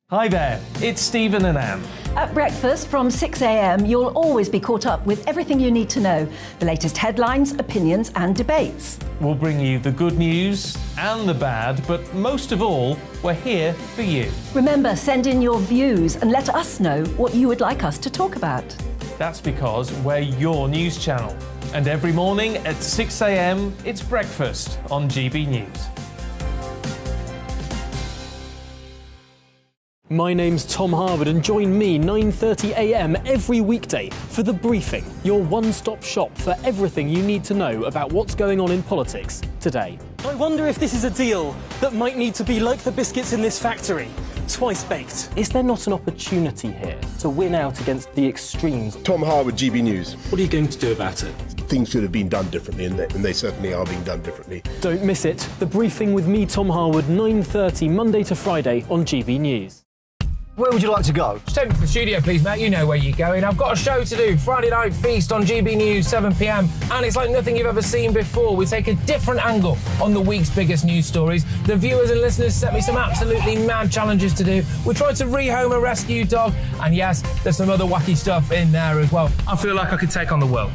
Hi there, it's Stephen and Anne. At breakfast from 6 a.m, you'll always be caught up with everything you need to know, the latest headlines, opinions and debates. We'll bring you the good news and the bad, but most of all, we're here for you. Remember, send in your views and let us know what you would like us to talk about. That's because we're your news channel. And every morning at 6 a.m, it's breakfast on GB News. My name's Tom Harwood, and join me 9:30 a.m. every weekday for The Briefing, your one-stop shop for everything you need to know about what's going on in politics today. I wonder if this is a deal that might need to be like the biscuits in this factory, twice baked. Is there not an opportunity here to win out against the extremes? Tom Harwood, GB News. What are you going to do about it? Things should have been done differently, and they certainly are being done differently. Don't miss it. The Briefing with me, Tom Harwood, 9:30 Monday to Friday on GB News. Where would you like to go? Just take me to the studio, please, mate. You know where you're going. I've got a show to do. Friday Night Feast on GB News, 7 p.m. And it's like nothing you've ever seen before. We take a different angle on the week's biggest news stories. The viewers and listeners set me some absolutely mad challenges to do. We tried to rehome a rescue dog. And yes, there's some other wacky stuff in there as well. I feel like I could take on the world.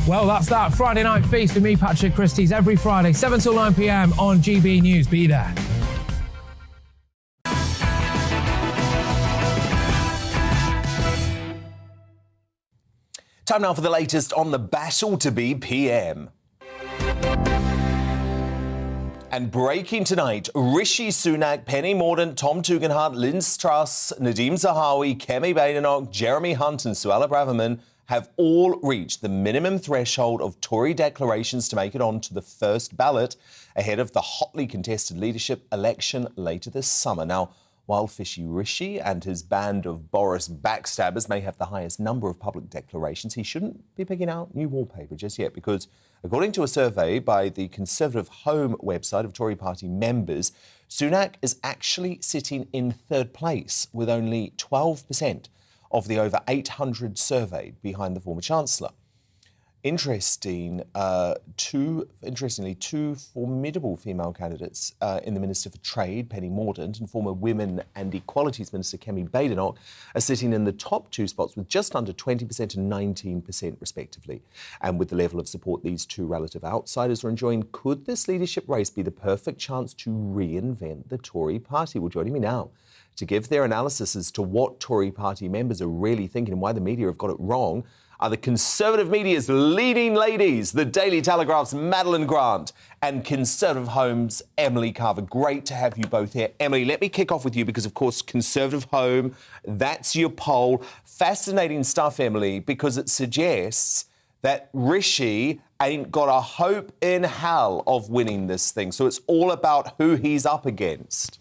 Well, that's that. Friday Night Feast with me, Patrick Christie's, every Friday, 7 till 9 p.m. on GB News. Be there. Time now for the latest on the battle to be PM. And breaking tonight, Rishi Sunak, Penny Mordaunt, Tom Tugendhat, Liz Truss, Nadhim Zahawi, Kemi Badenoch, Jeremy Hunt and Suella Braverman have all reached the minimum threshold of Tory declarations to make it onto the first ballot ahead of the hotly contested leadership election later this summer. Now, while Fishy Rishi and his band of Boris backstabbers may have the highest number of public declarations, he shouldn't be picking out new wallpaper just yet, because according to a survey by the Conservative Home website of Tory party members, Sunak is actually sitting in third place with only 12% of the over 800 surveyed behind the former Chancellor. Interestingly, two formidable female candidates in the Minister for Trade, Penny Mordaunt, and former Women and Equalities Minister Kemi Badenoch are sitting in the top two spots with just under 20% and 19% respectively. And with the level of support these two relative outsiders are enjoying, could this leadership race be the perfect chance to reinvent the Tory party? Well, joining me now to give their analysis as to what Tory party members are really thinking and why the media have got it wrong, are the Conservative media's leading ladies, the Daily Telegraph's Madeline Grant and Conservative Home's Emily Carver. Great to have you both here. Emily, let me kick off with you because, of course, Conservative Home, that's your poll. Fascinating stuff, Emily, because it suggests that Rishi ain't got a hope in hell of winning this thing. So it's all about who he's up against.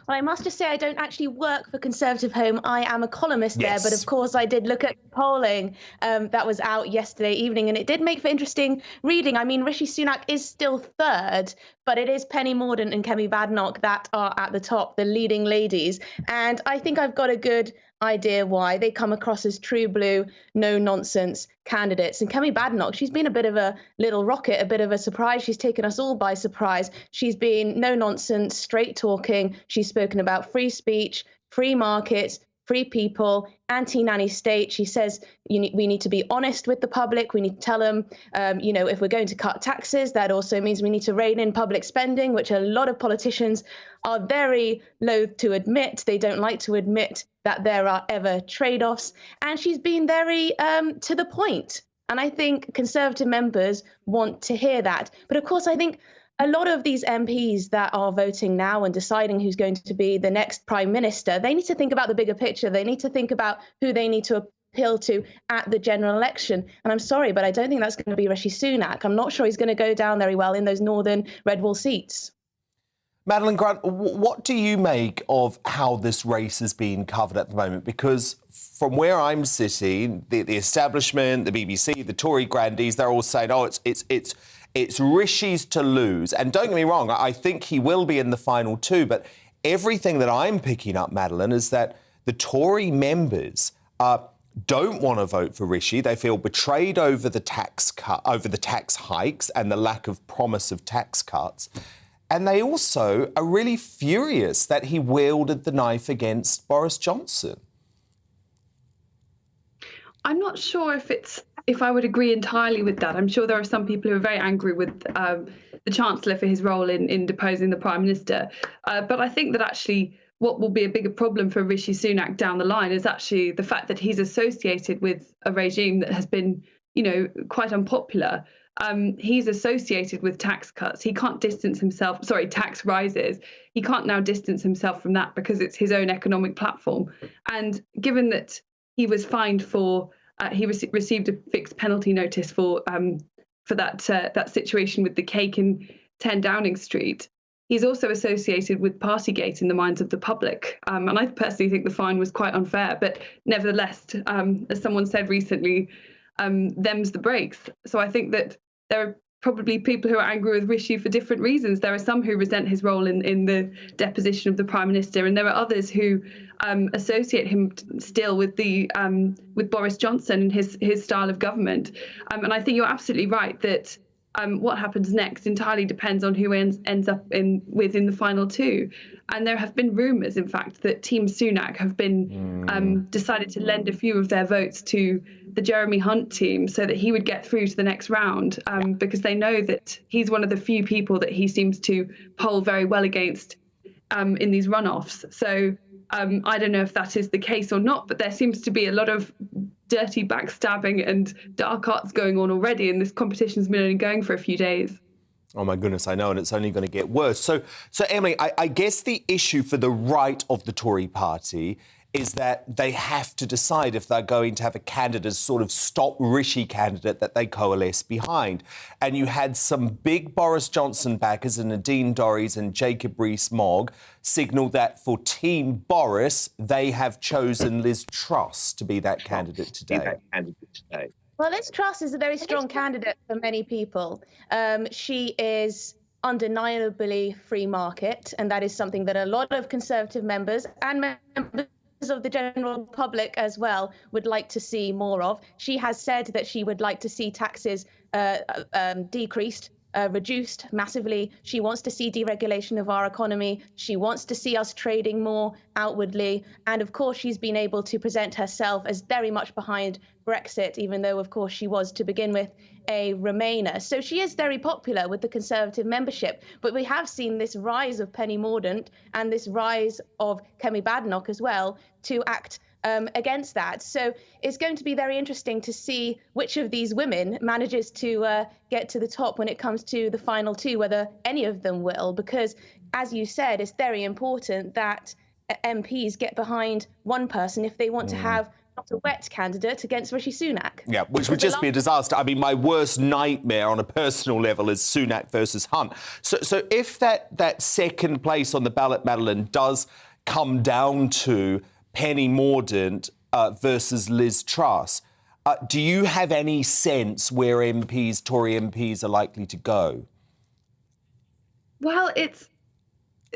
Well, I must just say I don't actually work for Conservative Home. I am a columnist there, but of course I did look at polling that was out yesterday evening, and it did make for interesting reading. I mean, Rishi Sunak is still third, but it is Penny Mordaunt and Kemi Badenoch that are at the top, the leading ladies. And I think I've got a good idea why. They come across as true blue, no-nonsense candidates. And Kemi Badenoch, she's been a bit of a little rocket, a bit of a surprise. She's taken us all by surprise. She's been no-nonsense, straight-talking. She's spoken about free speech, free markets, free people, anti-nanny state. She says we need to be honest with the public. We need to tell them, if we're going to cut taxes, that also means we need to rein in public spending, which a lot of politicians are very loath to admit. They don't like to admit that there are ever trade-offs. And she's been very to the point. And I think Conservative members want to hear that. But of course, I think a lot of these MPs that are voting now and deciding who's going to be the next Prime Minister, they need to think about the bigger picture. They need to think about who they need to appeal to at the general election. And I'm sorry, but I don't think that's going to be Rishi Sunak. I'm not sure he's going to go down very well in those northern red wall seats. Madeline Grant, what do you make of how this race is being covered at the moment? Because from where I'm sitting, the establishment, the BBC, the Tory grandees, they're all saying, oh, it's Rishi's to lose. And don't get me wrong, I think he will be in the final two. But everything that I'm picking up, Madeline, is that the Tory members don't want to vote for Rishi. They feel betrayed over the tax hikes and the lack of promise of tax cuts. And they also are really furious that he wielded the knife against Boris Johnson. I'm not sure if I would agree entirely with that. I'm sure there are some people who are very angry with the Chancellor for his role in deposing the Prime Minister. But I think that actually what will be a bigger problem for Rishi Sunak down the line is actually the fact that he's associated with a regime that has been, quite unpopular. He's associated with tax cuts. He can't distance himself, tax rises. He can't now distance himself from that because it's his own economic platform. And given that he was fined for, he received a fixed penalty notice for that situation with the cake in 10 Downing Street. He's also associated with Partygate in the minds of the public. And I personally think the fine was quite unfair. But nevertheless, as someone said recently, them's the breaks. So I think that there are probably people who are angry with Rishi for different reasons. There are some who resent his role in the deposition of the Prime Minister, and there are others who associate him still with with Boris Johnson and his style of government. And I think you're absolutely right that what happens next entirely depends on who ends up within the final two. And there have been rumours, in fact, that Team Sunak have been decided to lend a few of their votes to the Jeremy Hunt team so that he would get through to the next round, because they know that he's one of the few people that he seems to poll very well against in these runoffs. So I don't know if that is the case or not, but there seems to be a lot of dirty backstabbing and dark arts going on already, and this competition's been only going for a few days. Oh, my goodness, I know, and it's only going to get worse. So Emily, I guess the issue for the right of the Tory party is that they have to decide if they're going to have a candidate, sort of stop Rishi candidate that they coalesce behind. And you had some big Boris Johnson backers and Nadine Dorries and Jacob Rees-Mogg signal that for Team Boris, they have chosen Liz Truss to be that candidate today. Well, Liz Truss is a very strong candidate for many people. She is undeniably free market, and that is something that a lot of Conservative members and members of the general public as well would like to see more of. She has said that she would like to see taxes decreased, reduced massively. She wants to see deregulation of our economy. She wants to see us trading more outwardly. And of course, she's been able to present herself as very much behind Brexit, even though, of course, she was to begin with a Remainer. So she is very popular with the Conservative membership. But we have seen this rise of Penny Mordaunt and this rise of Kemi Badenoch as well to act against that. So it's going to be very interesting to see which of these women manages to get to the top when it comes to the final two, whether any of them will, because as you said, it's very important that MPs get behind one person if they want to have not a wet candidate against Rishi Sunak. Yeah, which would just be a disaster. I mean, my worst nightmare on a personal level is Sunak versus Hunt. So if that second place on the ballot, Madeline, does come down to Penny Mordaunt versus Liz Truss, do you have any sense where Tory MPs are likely to go? Well,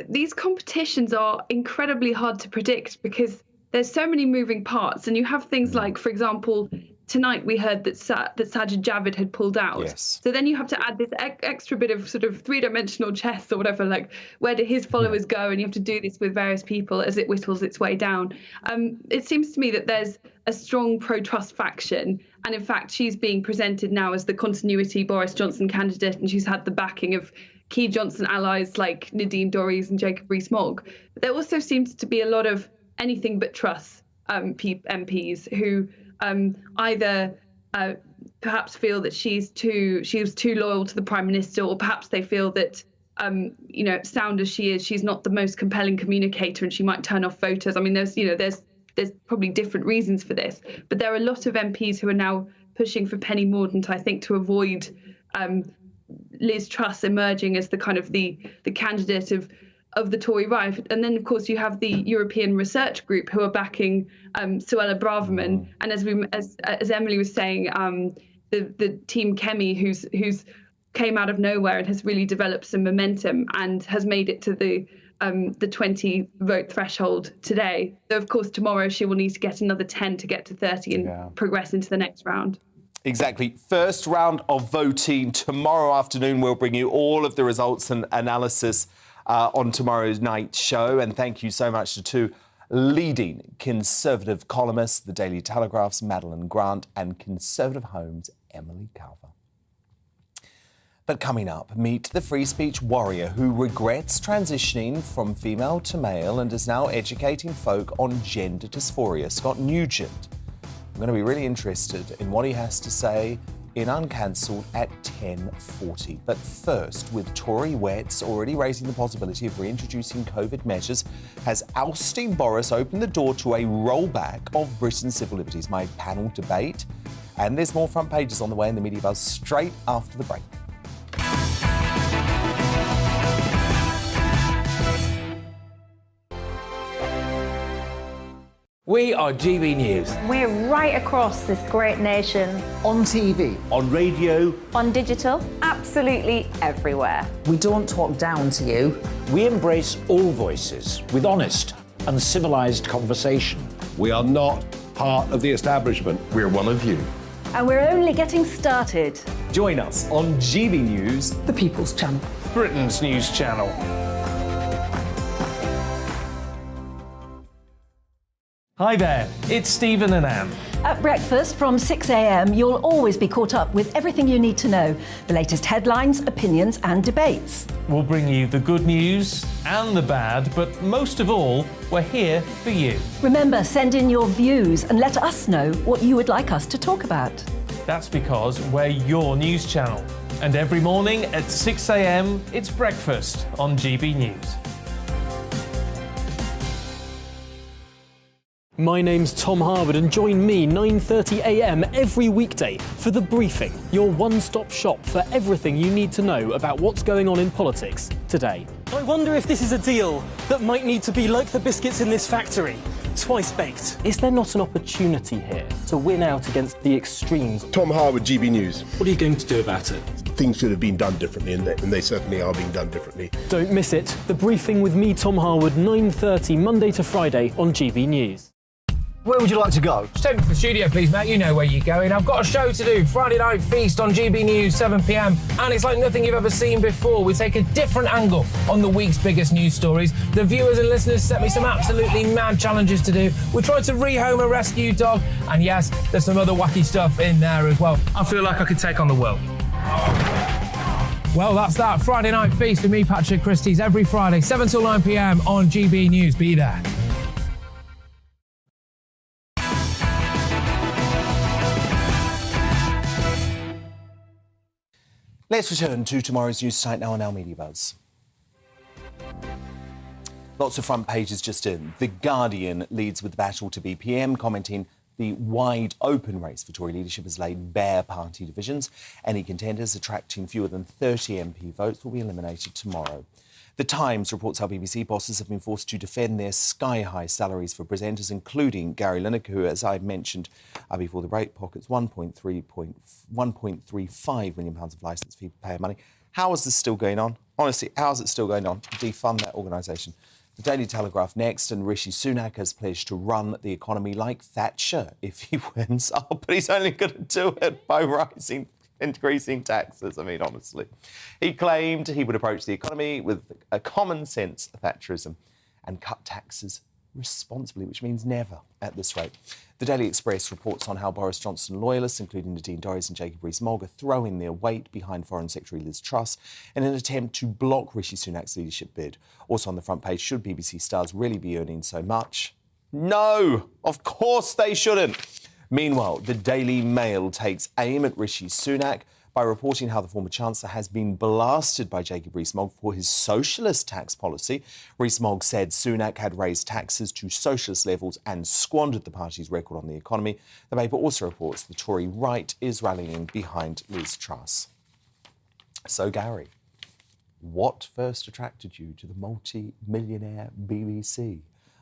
these competitions are incredibly hard to predict because there's so many moving parts, and you have things like, for example, tonight we heard that Sajid Javid had pulled out. Yes. So then you have to add this extra bit of sort of three-dimensional chess or whatever, like where do his followers go? And you have to do this with various people as it whittles its way down. It seems to me that there's a strong pro-Truss faction, and in fact, she's being presented now as the continuity Boris Johnson candidate, and she's had the backing of key Johnson allies like Nadine Dorries and Jacob Rees-Mogg. But there also seems to be a lot of anything but Truss MPs who either perhaps feel that she was too loyal to the Prime Minister, or perhaps they feel that sound as she is, she's not the most compelling communicator and she might turn off voters. I mean, there's probably different reasons for this, but there are a lot of MPs who are now pushing for Penny Mordaunt, I think, to avoid Liz Truss emerging as the kind of the candidate of the Tory right. And then, of course, you have the European Research Group who are backing Suella Braverman. And as Emily was saying, the team Kemi, who's came out of nowhere and has really developed some momentum and has made it to the 20 vote threshold today. So, of course, tomorrow she will need to get another 10 to get to 30 and progress into the next round. Exactly. First round of voting tomorrow afternoon. We'll bring you all of the results and analysis on tomorrow's night show. And thank you so much to two leading Conservative columnists, the Daily Telegraph's Madeline Grant and Conservative Home's Emily Calver. But coming up, meet the free speech warrior who regrets transitioning from female to male and is now educating folk on gender dysphoria, Scott Nugent. I'm going to be really interested in what he has to say in Uncancelled at 10:40. But first, with Tory wets already raising the possibility of reintroducing COVID measures, has ousting Boris opened the door to a rollback of Britain's civil liberties? My panel debate. And there's more front pages on the way in the Media Buzz straight after the break. We are GB News. We're right across this great nation. On TV, on radio, On digital, absolutely everywhere. We don't talk down to you. We embrace all voices with honest and civilised conversation. We are not part of the establishment. We're one of you. And we're only getting started. Join us on GB News, The People's Channel. Britain's news channel. Hi there, it's Stephen and Anne. At breakfast from 6 a.m, you'll always be caught up with everything you need to know, the latest headlines, opinions and debates. We'll bring you the good news and the bad, but most of all, we're here for you. Remember, send in your views and let us know what you would like us to talk about. That's because we're your news channel. And every morning at 6 a.m, it's breakfast on GB News. My name's Tom Harwood and join me 9:30 a.m. every weekday for The Briefing, your one-stop shop for everything you need to know about what's going on in politics today. I wonder if this is a deal that might need to be like the biscuits in this factory, twice baked. Is there not an opportunity here to win out against the extremes? Tom Harwood, GB News. What are you going to do about it? Things should have been done differently, and they certainly are being done differently. Don't miss it. The Briefing with me, Tom Harwood, 9:30 Monday to Friday on GB News. Where would you like to go? Just take me to the studio, please, mate. You know where you're going. I've got a show to do. Friday Night Feast on GB News, 7 p.m. And it's like nothing you've ever seen before. We take a different angle on the week's biggest news stories. The viewers and listeners set me some absolutely mad challenges to do. We tried to rehome a rescue dog. And yes, there's some other wacky stuff in there as well. I feel like I could take on the world. Well, that's that. Friday Night Feast with me, Patrick Christie's, every Friday, 7 till 9 p.m. on GB News. Be there. Let's return to tomorrow's News Tonight now on our Media Buzz. Lots of front pages just in. The Guardian leads with the battle to be PM, commenting the wide open race for Tory leadership has laid bare party divisions. Any contenders attracting fewer than 30 MP votes will be eliminated tomorrow. The Times reports how BBC bosses have been forced to defend their sky-high salaries for presenters, including Gary Lineker, who, as I mentioned before the break, pockets £1.35 million of licence fee payer money. How is this still going on? Honestly, how is it still going on? Defund that organisation. The Daily Telegraph next, and Rishi Sunak has pledged to run the economy like Thatcher if he wins. Oh, but he's only going to do it by increasing taxes. I mean, honestly. He claimed he would approach the economy with a common sense Thatcherism and cut taxes responsibly, which means never at this rate. The Daily Express reports on how Boris Johnson loyalists, including Nadine Dorries and Jacob Rees-Mogg, are throwing their weight behind Foreign Secretary Liz Truss in an attempt to block Rishi Sunak's leadership bid. Also on the front page, should BBC stars really be earning so much? No, of course they shouldn't. Meanwhile, the Daily Mail takes aim at Rishi Sunak by reporting how the former Chancellor has been blasted by Jacob Rees-Mogg for his socialist tax policy. Rees-Mogg said Sunak had raised taxes to socialist levels and squandered the party's record on the economy. The paper also reports the Tory right is rallying behind Liz Truss. So, Gary, what first attracted you to the multi-millionaire BBC?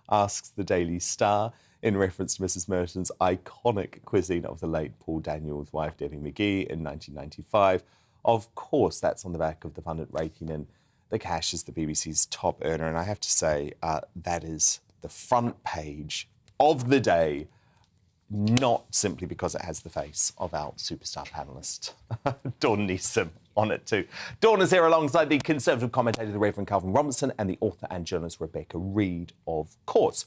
Asks the Daily Star, in reference to Mrs Merton's iconic cuisine of the late Paul Daniels' wife, Debbie McGee, in 1995. Of course, that's on the back of the pundit raking in the cash as the BBC's top earner. And I have to say, that is the front page of the day, not simply because it has the face of our superstar panellist, Dawn Neeson, on it too. Dawn is here alongside the Conservative commentator, the Reverend Calvin Robinson, and the author and journalist Rebecca Reid, of course.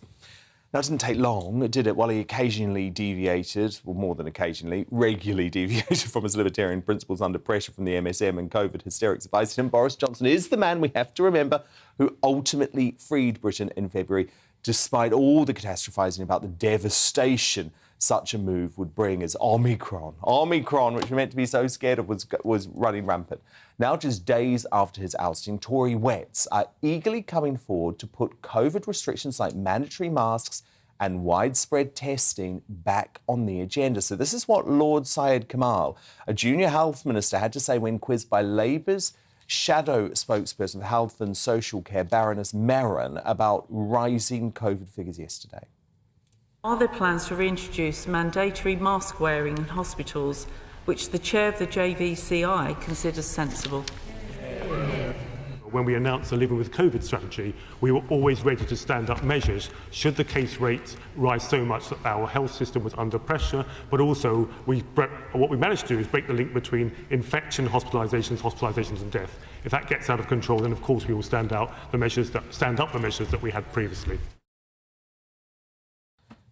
Now, it didn't take long, did it? While he occasionally deviated, well, more than occasionally, regularly deviated from his libertarian principles under pressure from the MSM and COVID hysterics advised him, Boris Johnson is the man we have to remember who ultimately freed Britain in February, despite all the catastrophising about the devastation such a move would bring as Omicron, which we're meant to be so scared of, was running rampant. Now, just days after his ousting, Tory wets are eagerly coming forward to put COVID restrictions like mandatory masks and widespread testing back on the agenda. So this is what Lord Syed Kamal, a junior health minister, had to say when quizzed by Labour's shadow spokesperson for Health and Social Care, Baroness Merron, about rising COVID figures yesterday. Are there plans to reintroduce mandatory mask wearing in hospitals, which the chair of the JVCI considers sensible? When we announced the Living with COVID strategy, we were always ready to stand up measures should the case rates rise so much that our health system was under pressure, but also what we managed to do is break the link between infection, hospitalisations and death. If that gets out of control, then of course we will stand up the measures that we had previously.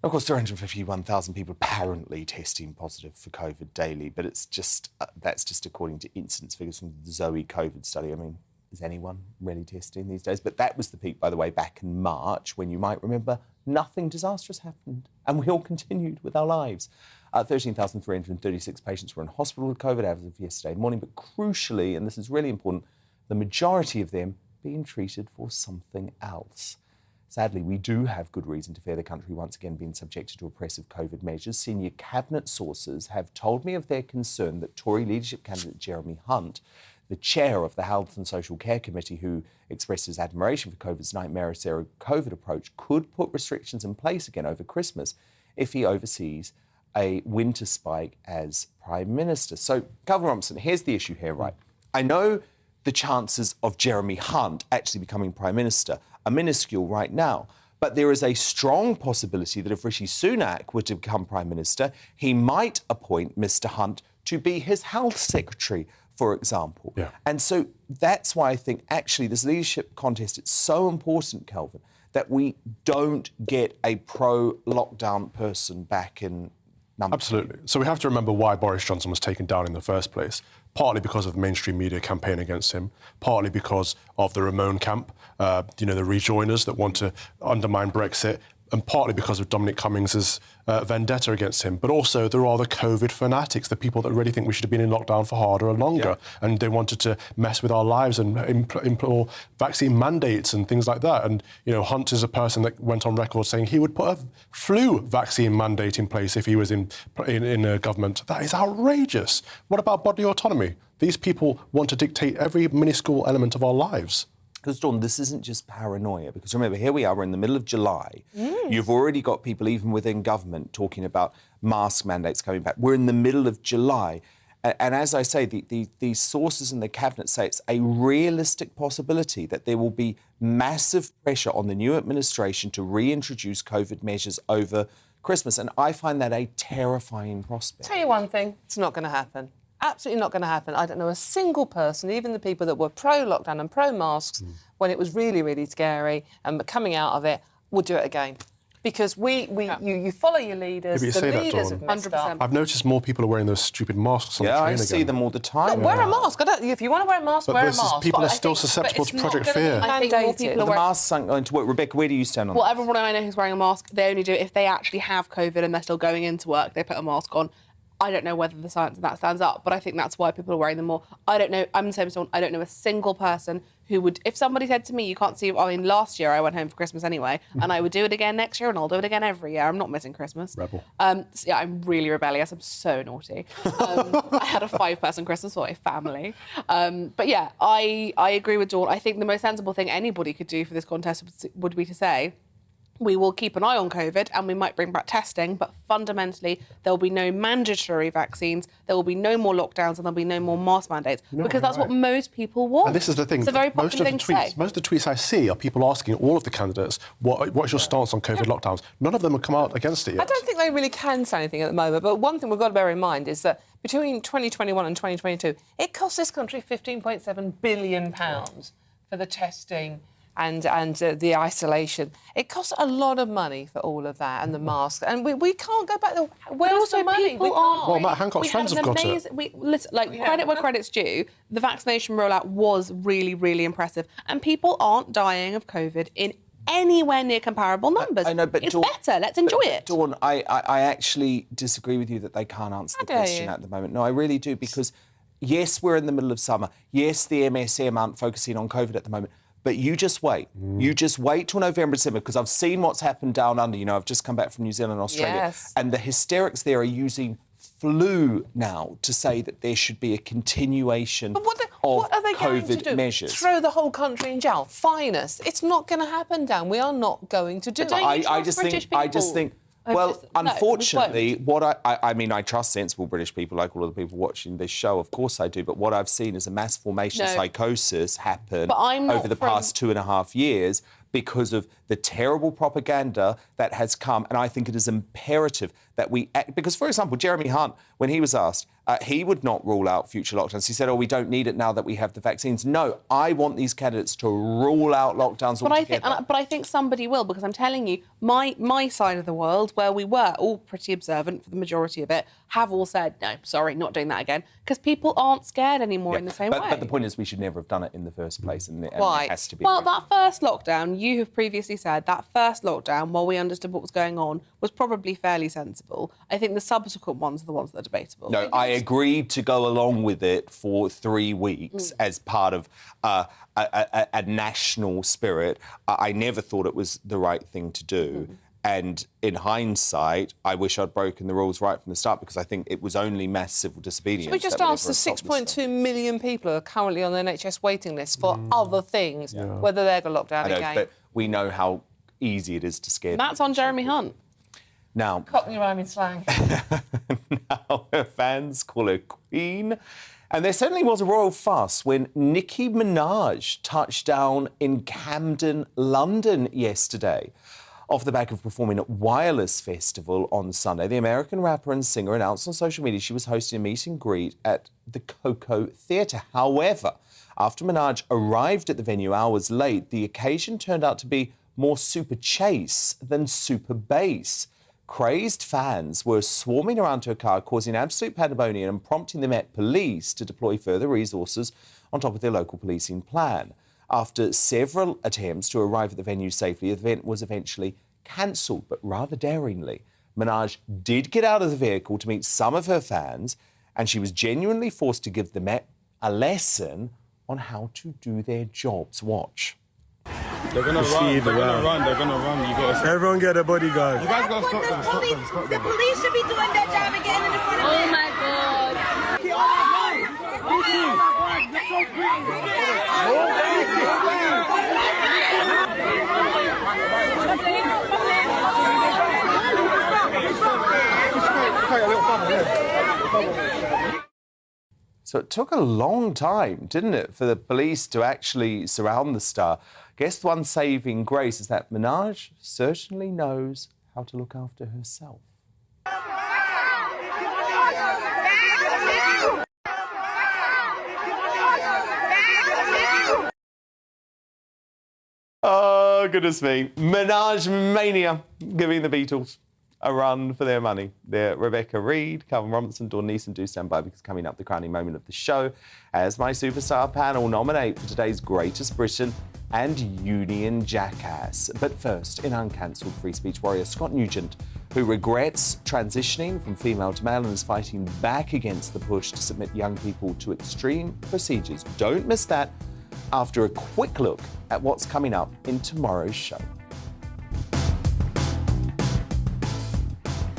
Of course, 351,000 people apparently testing positive for COVID daily, but it's just that's just according to incidence figures from the Zoe COVID study. I mean, is anyone really testing these days? But that was the peak, by the way, back in March, when you might remember nothing disastrous happened and we all continued with our lives. 13,336 patients were in hospital with COVID as of yesterday morning, but crucially, and this is really important, the majority of them being treated for something else. Sadly, we do have good reason to fear the country once again being subjected to oppressive COVID measures. Senior cabinet sources have told me of their concern that Tory leadership candidate Jeremy Hunt, the chair of the Health and Social Care Committee, who expressed his admiration for COVID's nightmarish zero-COVID approach, could put restrictions in place again over Christmas if he oversees a winter spike as Prime Minister. So, Calvin Robinson, here's the issue here, right? I know the chances of Jeremy Hunt actually becoming Prime Minister are minuscule right now, but there is a strong possibility that if Rishi Sunak were to become Prime Minister, he might appoint Mr Hunt to be his health secretary, for example. Yeah. And so that's why I think actually this leadership contest, it's so important, Kelvin, that we don't get a pro-lockdown person back in number. Absolutely. So we have to remember why Boris Johnson was taken down in the first place. Partly because of the mainstream media campaign against him, partly because of the Ramon camp, the rejoiners that want to undermine Brexit, and partly because of Dominic Cummings' vendetta against him. But also there are the COVID fanatics, the people that really think we should have been in lockdown for harder and longer, and they wanted to mess with our lives and implore vaccine mandates and things like that. And, you know, Hunt is a person that went on record saying he would put a flu vaccine mandate in place if he was in government. That is outrageous. What about bodily autonomy? These people want to dictate every minuscule element of our lives. Because, Dawn, this isn't just paranoia, because remember, here we are, we're in the middle of July. You've already got people, even within government, talking about mask mandates coming back. We're in the middle of July. And as I say, these sources in the cabinet say it's a realistic possibility that there will be massive pressure on the new administration to reintroduce COVID measures over Christmas. And I find that a terrifying prospect. Tell you one thing, it's not going to happen. Absolutely not going to happen. I don't know a single person, even the people that were pro-lockdown and pro-masks, when it was really, really scary and coming out of it, would do it again. Because you follow your leaders, the leaders have messed up. I've noticed more people are wearing those stupid masks on the train again. I see them all the time. No, wear a mask. If you want to wear a mask, but wear a mask. People are still susceptible to Project Fear. I think more people the masks aren't going to work. Rebecca, where do you stand on that? Well, everyone I know who's wearing a mask, they only do it if they actually have COVID and they're still going into work, they put a mask on. I don't know whether the science of that stands up, but I think that's why people are wearing them more. I don't know. I'm the same as someone. I don't know a single person who would... If somebody said to me, you can't see... I mean, last year I went home for Christmas anyway, and I would do it again next year, and I'll do it again every year. I'm not missing Christmas. Rebel. So yeah, I'm really rebellious. I'm so naughty. I had a 5-person Christmas for my family. But yeah, I agree with Dawn. I think the most sensible thing anybody could do for this contest would be to say, we will keep an eye on COVID and we might bring back testing, but fundamentally there will be no mandatory vaccines, there will be no more lockdowns, and there'll be no more mask mandates, because that's what most people want. And this is the thing. It's a very popular thing to say. Most of the tweets I see are people asking all of the candidates, what's your stance on COVID lockdowns? None of them have come out against it yet. I don't think they really can say anything at the moment, but one thing we've got to bear in mind is that between 2021 and 2022, it cost this country £15.7 billion for the testing and the isolation. It costs a lot of money for all of that and the masks. And we can't go back there. Where's the money? Well, Matt Hancock's friends have got it. Credit where credit's due, the vaccination rollout was really, really impressive. And people aren't dying of COVID in anywhere near comparable numbers. I know, but it's Dawn, better. Let's enjoy it. Dawn, I actually disagree with you that they can't answer the question at the moment. No, I really do, because yes, we're in the middle of summer. Yes, the MSM aren't focusing on COVID at the moment. But you just wait. You just wait till November, December, because I've seen what's happened down under. You know, I've just come back from New Zealand and Australia. And the hysterics there are using flu now to say that there should be a continuation of what are they going COVID to do? measures. Throw the whole country in jail? Fine us? It's not going to happen, Dan. We are not going to do it. I just think... Well, unfortunately, I mean, I trust sensible British people, like all of the people watching this show, of course I do, but what I've seen is a mass formation of psychosis happen over the past 2.5 years because of the terrible propaganda that has come. And I think it is imperative that we act. Because, for example, Jeremy Hunt, when he was asked, he would not rule out future lockdowns. He said, we don't need it now that we have the vaccines. No, I want these candidates to rule out lockdowns altogether. But I think somebody will, because I'm telling you, my side of the world, where we were all pretty observant for the majority of it, have all said, no, sorry, not doing that again, because people aren't scared anymore in the same way. But the point is we should never have done it in the first place. And Why? It has to be. Well, that first lockdown, you have previously said, that first lockdown, while we understood what was going on, was probably fairly sensible. I think the subsequent ones are the ones that are debatable. No, I agreed to go along with it for 3 weeks as part of a national spirit. I never thought it was the right thing to do. And in hindsight, I wish I'd broken the rules right from the start, because I think it was only mass civil disobedience. Should we just ask the 6.2 million people who are currently on the NHS waiting list for other things, whether they're going to lock down again? But we know how easy it is to scare people. That's on Jeremy Hunt. Now, Cockney rhyming slang. Now her fans call her Queen. And there certainly was a royal fuss when Nicki Minaj touched down in Camden, London yesterday. Off the back of performing at Wireless Festival on Sunday, the American rapper and singer announced on social media she was hosting a meet and greet at the Coco Theatre. However, after Minaj arrived at the venue hours late, the occasion turned out to be more super chase than super bass. Crazed fans were swarming around her car, causing absolute pandemonium and prompting the Met Police to deploy further resources on top of their local policing plan. After several attempts to arrive at the venue safely, the event was eventually cancelled, but rather daringly. Minaj did get out of the vehicle to meet some of her fans, and she was genuinely forced to give them a lesson on how to do their jobs. Watch. They're gonna run. They're gonna run. They're gonna run. You gotta. Everyone get a bodyguard. You guys gotta stop them. Stop them. Stop them. The police should be doing their job and getting in the front of them. Oh my God. So it took a long time, didn't it, for the police to actually surround the star. I guess the one saving grace is that Minaj certainly knows how to look after herself. Oh, goodness me. Minaj mania, giving the Beatles a run for their money. They're Rebecca Reid, Calvin Robinson, Dawn Neeson. Do stand by because coming up, the crowning moment of the show as my superstar panel nominate for today's Greatest Briton and Union Jackass. But first, in uncancelled free speech warrior Scott Nugent, who regrets transitioning from female to male and is fighting back against the push to submit young people to extreme procedures. Don't miss that after a quick look at what's coming up in tomorrow's show.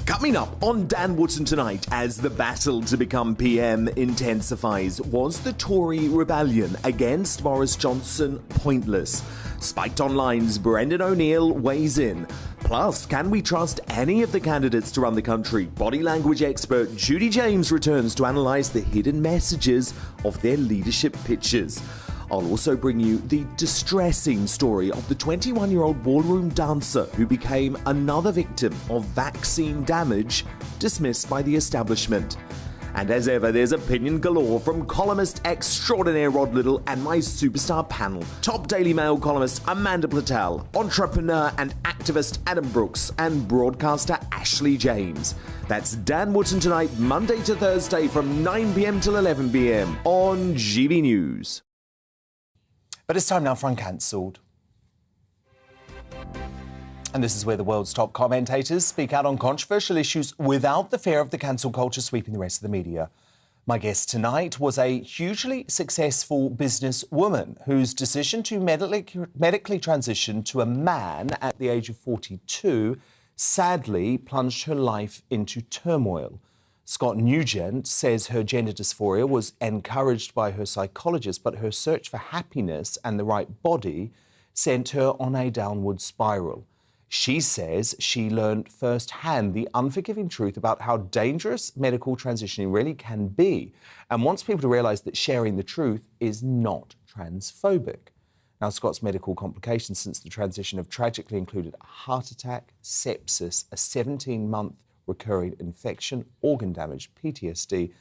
Coming up on Dan Wootton tonight, as the battle to become PM intensifies, was the Tory rebellion against Boris Johnson pointless? Spiked Online's Brendan O'Neill weighs in. Plus, can we trust any of the candidates to run the country? Body language expert Judy James returns to analyse the hidden messages of their leadership pitches. I'll also bring you the distressing story of the 21-year-old ballroom dancer who became another victim of vaccine damage dismissed by the establishment. And as ever, there's opinion galore from columnist extraordinaire Rod Little and my superstar panel. Top Daily Mail columnist Amanda Platel, entrepreneur and activist Adam Brooks, and broadcaster Ashley James. That's Dan Wootton tonight, Monday to Thursday from 9 p.m. till 11 p.m. on GB News. But it's time now for Uncancelled. And this is where the world's top commentators speak out on controversial issues without the fear of the cancel culture sweeping the rest of the media. My guest tonight was a hugely successful businesswoman whose decision to medically transition to a man at the age of 42 sadly plunged her life into turmoil. Scott Nugent says her gender dysphoria was encouraged by her psychologist, but her search for happiness and the right body sent her on a downward spiral. She says she learned firsthand the unforgiving truth about how dangerous medical transitioning really can be, and wants people to realise that sharing the truth is not transphobic. Now, Scott's medical complications since the transition have tragically included a heart attack, sepsis, a 17-month recurring infection, organ damage, PTSD,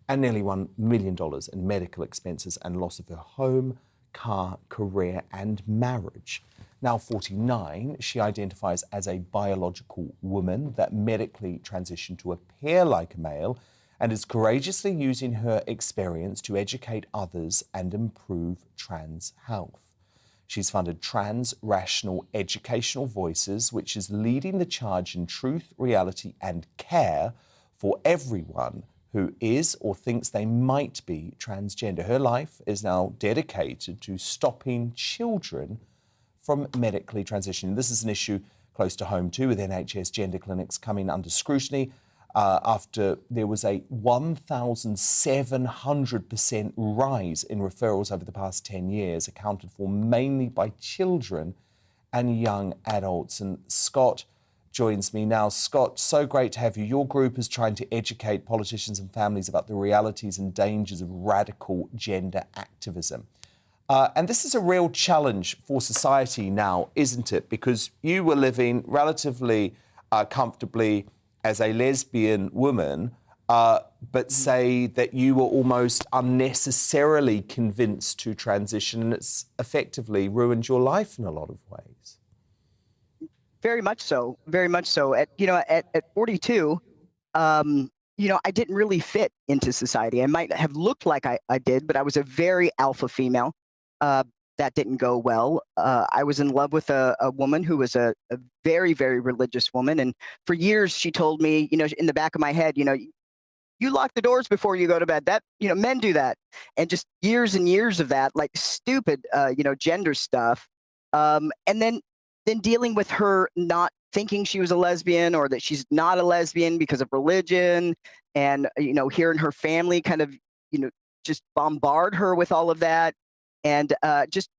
and nearly $1 million in medical expenses and loss of her home, car, career, and marriage. Now 49, she identifies as a biological woman that medically transitioned to appear like a male and is courageously using her experience to educate others and improve trans health. She's funded Trans Rational Educational Voices, which is leading the charge in truth, reality, and care for everyone who is or thinks they might be transgender. Her life is now dedicated to stopping children from medically transitioning. This is an issue close to home too, with NHS gender clinics coming under scrutiny after there was a 1,700% rise in referrals over the past 10 years, accounted for mainly by children and young adults. And Scott joins me now. Scott, so great to have you. Your group is trying to educate politicians and families about the realities and dangers of radical gender activism. And this is a real challenge for society now, isn't it? Because you were living relatively comfortably as a lesbian woman, but say that you were almost unnecessarily convinced to transition, and it's effectively ruined your life in a lot of ways. Very much so. Very much so. At 42, I didn't really fit into society. I might have looked like I did, but I was a very alpha female. that didn't go well. I was in love with a woman who was a very, very religious woman. And for years, she told me, in the back of my head, you lock the doors before you go to bed. That, men do that. And just years and years of that, like stupid, gender stuff. And then dealing with her not thinking she was a lesbian or that she's not a lesbian because of religion, and, hearing her family kind of, just bombard her with all of that. And just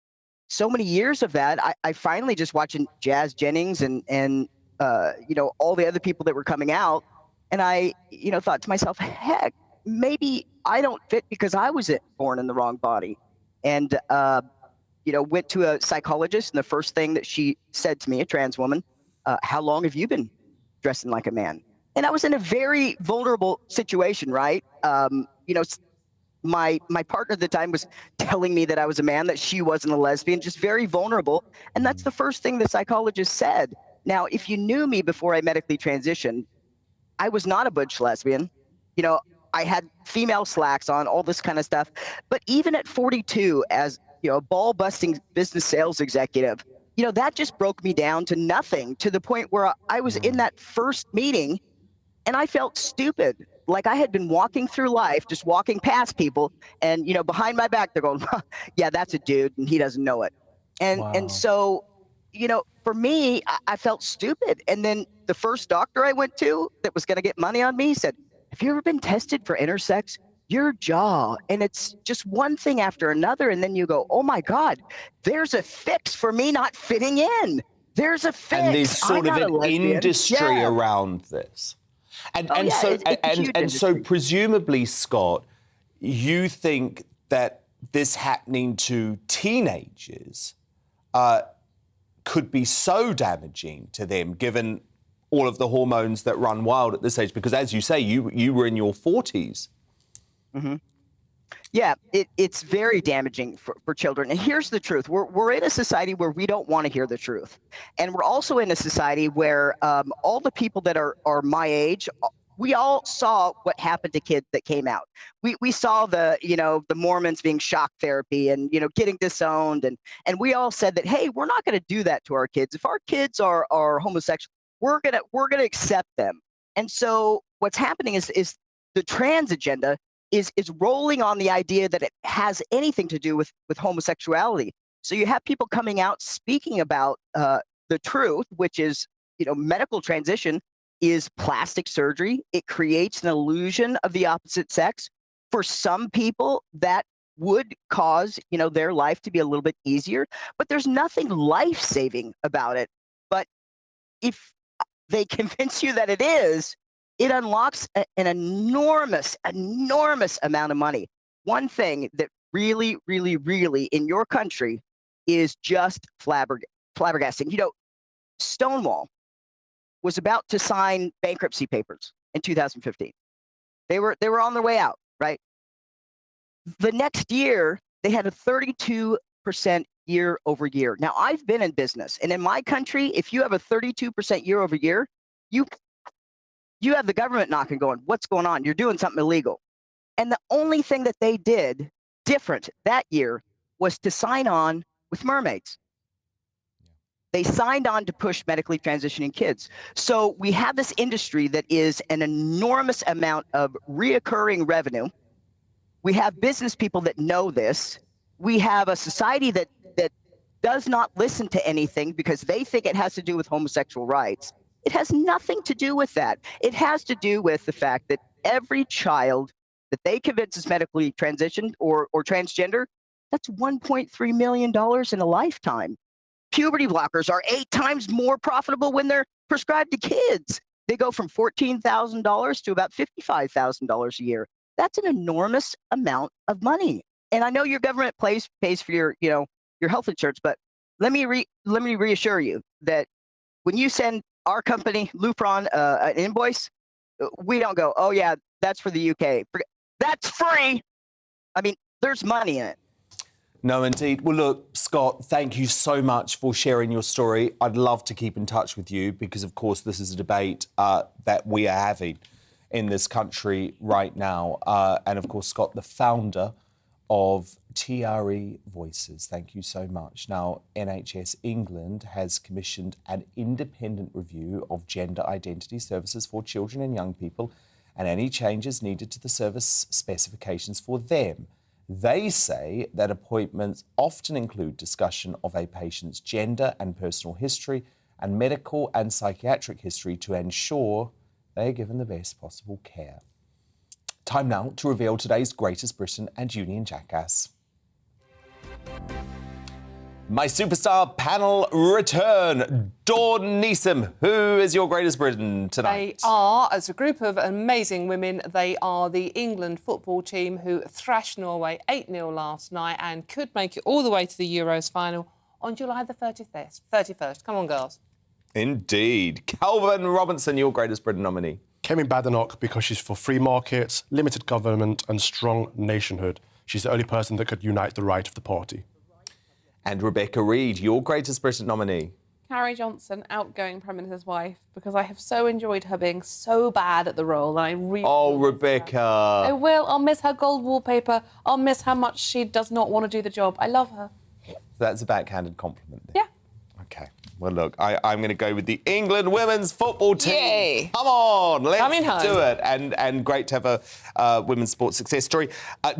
so many years of that, I finally just watching Jazz Jennings and all the other people that were coming out. And I, thought to myself, heck, maybe I don't fit because I was born in the wrong body. And, went to a psychologist, and the first thing that she said to me, a trans woman, how long have you been dressing like a man? And I was in a very vulnerable situation, right? My partner at the time was telling me that I was a man, that she wasn't a lesbian, just very vulnerable. And that's the first thing the psychologist said. Now, if you knew me before I medically transitioned, I was not a butch lesbian. I had female slacks on, all this kind of stuff. But even at 42, as a ball-busting business sales executive, that just broke me down to nothing, to the point where I was in that first meeting and I felt stupid. Like I had been walking through life, just walking past people, and behind my back they're going, yeah, that's a dude and he doesn't know it. And so, for me, I felt stupid. And then the first doctor I went to that was going to get money on me said, have you ever been tested for intersex? Your jaw. And it's just one thing after another. And then you go, oh my God, there's a fix for me not fitting in. There's a fix. And there's sort of an industry around this. And so presumably, Scott, you think that this happening to teenagers could be so damaging to them, given all of the hormones that run wild at this age? Because, as you say, you were in your 40s. Mm-hmm. Yeah, it's very damaging for children. And here's the truth. We're in a society where we don't want to hear the truth. And we're also in a society where all the people that are my age, we all saw what happened to kids that came out. We saw the Mormons being shock therapy and, getting disowned. And we all said that, hey, we're not going to do that to our kids. If our kids are homosexual, we're going to accept them. And so what's happening is the trans agenda is rolling on the idea that it has anything to do with homosexuality. So you have people coming out speaking about the truth, which is, medical transition is plastic surgery. It creates an illusion of the opposite sex. For some people, that would cause, their life to be a little bit easier, but there's nothing life-saving about it. But if they convince you that it is, it unlocks an enormous amount of money. One thing that really, really, really in your country is just flabbergasting. Stonewall was about to sign bankruptcy papers in 2015. They were on their way out, right? The next year, they had a 32% year over year. Now, I've been in business, and in my country, if you have a 32% year over year, you have the government knocking, going, what's going on? You're doing something illegal. And the only thing that they did different that year was to sign on with mermaids. They signed on to push medically transitioning kids. So we have this industry that is an enormous amount of reoccurring revenue. We have business people that know this. We have a society that does not listen to anything because they think it has to do with homosexual rights. It has nothing to do with that. It has to do with the fact that every child that they convince is medically transitioned or transgender, that's $1.3 million in a lifetime. Puberty blockers are 8 times more profitable when they're prescribed to kids. They go from $14,000 to about $55,000 a year. That's an enormous amount of money. And I know your government pays for your health insurance, but let me reassure you that when you send our company, Lupron, an invoice, we don't go, oh yeah, that's for the UK. That's free. I mean, there's money in it. No, indeed. Well, look, Scott, thank you so much for sharing your story. I'd love to keep in touch with you because, of course, this is a debate that we are having in this country right now. And, of course, Scott, the founder of TRE Voices. Thank you so much. Now, NHS England has commissioned an independent review of gender identity services for children and young people and any changes needed to the service specifications for them. They say that appointments often include discussion of a patient's gender and personal history and medical and psychiatric history to ensure they are given the best possible care. Time now to reveal today's Greatest Britain and Union Jackass. My superstar panel return. Dawn Neeson, who is your Greatest Britain tonight? They are, as a group of amazing women, they are the England football team who thrashed Norway 8-0 last night and could make it all the way to the Euros final on July the 31st. Come on, girls. Indeed. Calvin Robinson, your Greatest Britain nominee. Kemi Badenoch, because she's for free markets, limited government and strong nationhood. She's the only person that could unite the right of the party. And Rebecca Reid, your Greatest Britain nominee. Carrie Johnson, outgoing Prime Minister's wife, because I have so enjoyed her being so bad at the role. And I really Rebecca. I will. I'll miss her gold wallpaper. I'll miss how much she does not want to do the job. I love her. That's a backhanded compliment then. Yeah. OK. Well, look, I'm going to go with the England women's football team. Yay. Come on, let's Coming home. do it. And great to have a women's sports success story.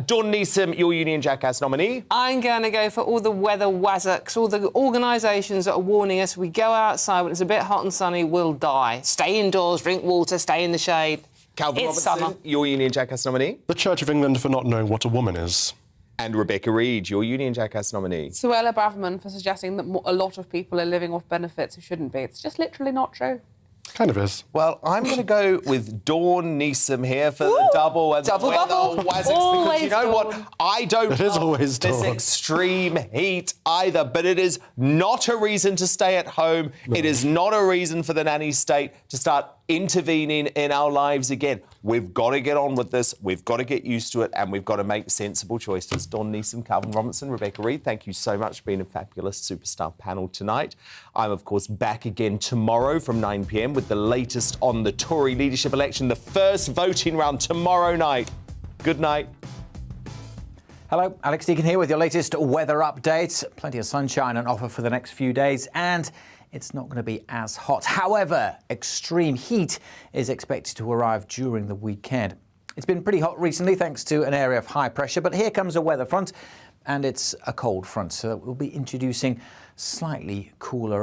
Dawn Neeson, your Union Jackass nominee. I'm going to go for all the weather wazzocks, all the organisations that are warning us we go outside when it's a bit hot and sunny, we'll die. Stay indoors, drink water, stay in the shade. Calvin It's Robinson, summer. your Union Jackass nominee. The Church of England for not knowing what a woman is. And Rebecca Reid, your Union Jackass nominee. Suella Braverman for suggesting that a lot of people are living off benefits who shouldn't be. It's just literally not true. Kind of is. Well, I'm going to go with Dawn Neeson here for the double and double. Because you know what? I don't love this Dawn. extreme heat either, but it is not a reason to stay at home. No. It is not a reason for the nanny state to start intervening in our lives again. We've got to get on with this. We've got to get used to it, and we've got to make sensible choices. Dawn Neeson, Calvin Robinson, Rebecca Reid, thank you so much for being a fabulous superstar panel tonight. I'm, of course, back again tomorrow from 9 p.m. with the latest on the Tory leadership election, the first voting round tomorrow night. Good night. Hello, Alex Deakin here with your latest weather update. Plenty of sunshine on offer for the next few days, and it's not going to be as hot. However, extreme heat is expected to arrive during the weekend. It's been pretty hot recently thanks to an area of high pressure, but here comes a weather front, and it's a cold front, so we'll be introducing slightly cooler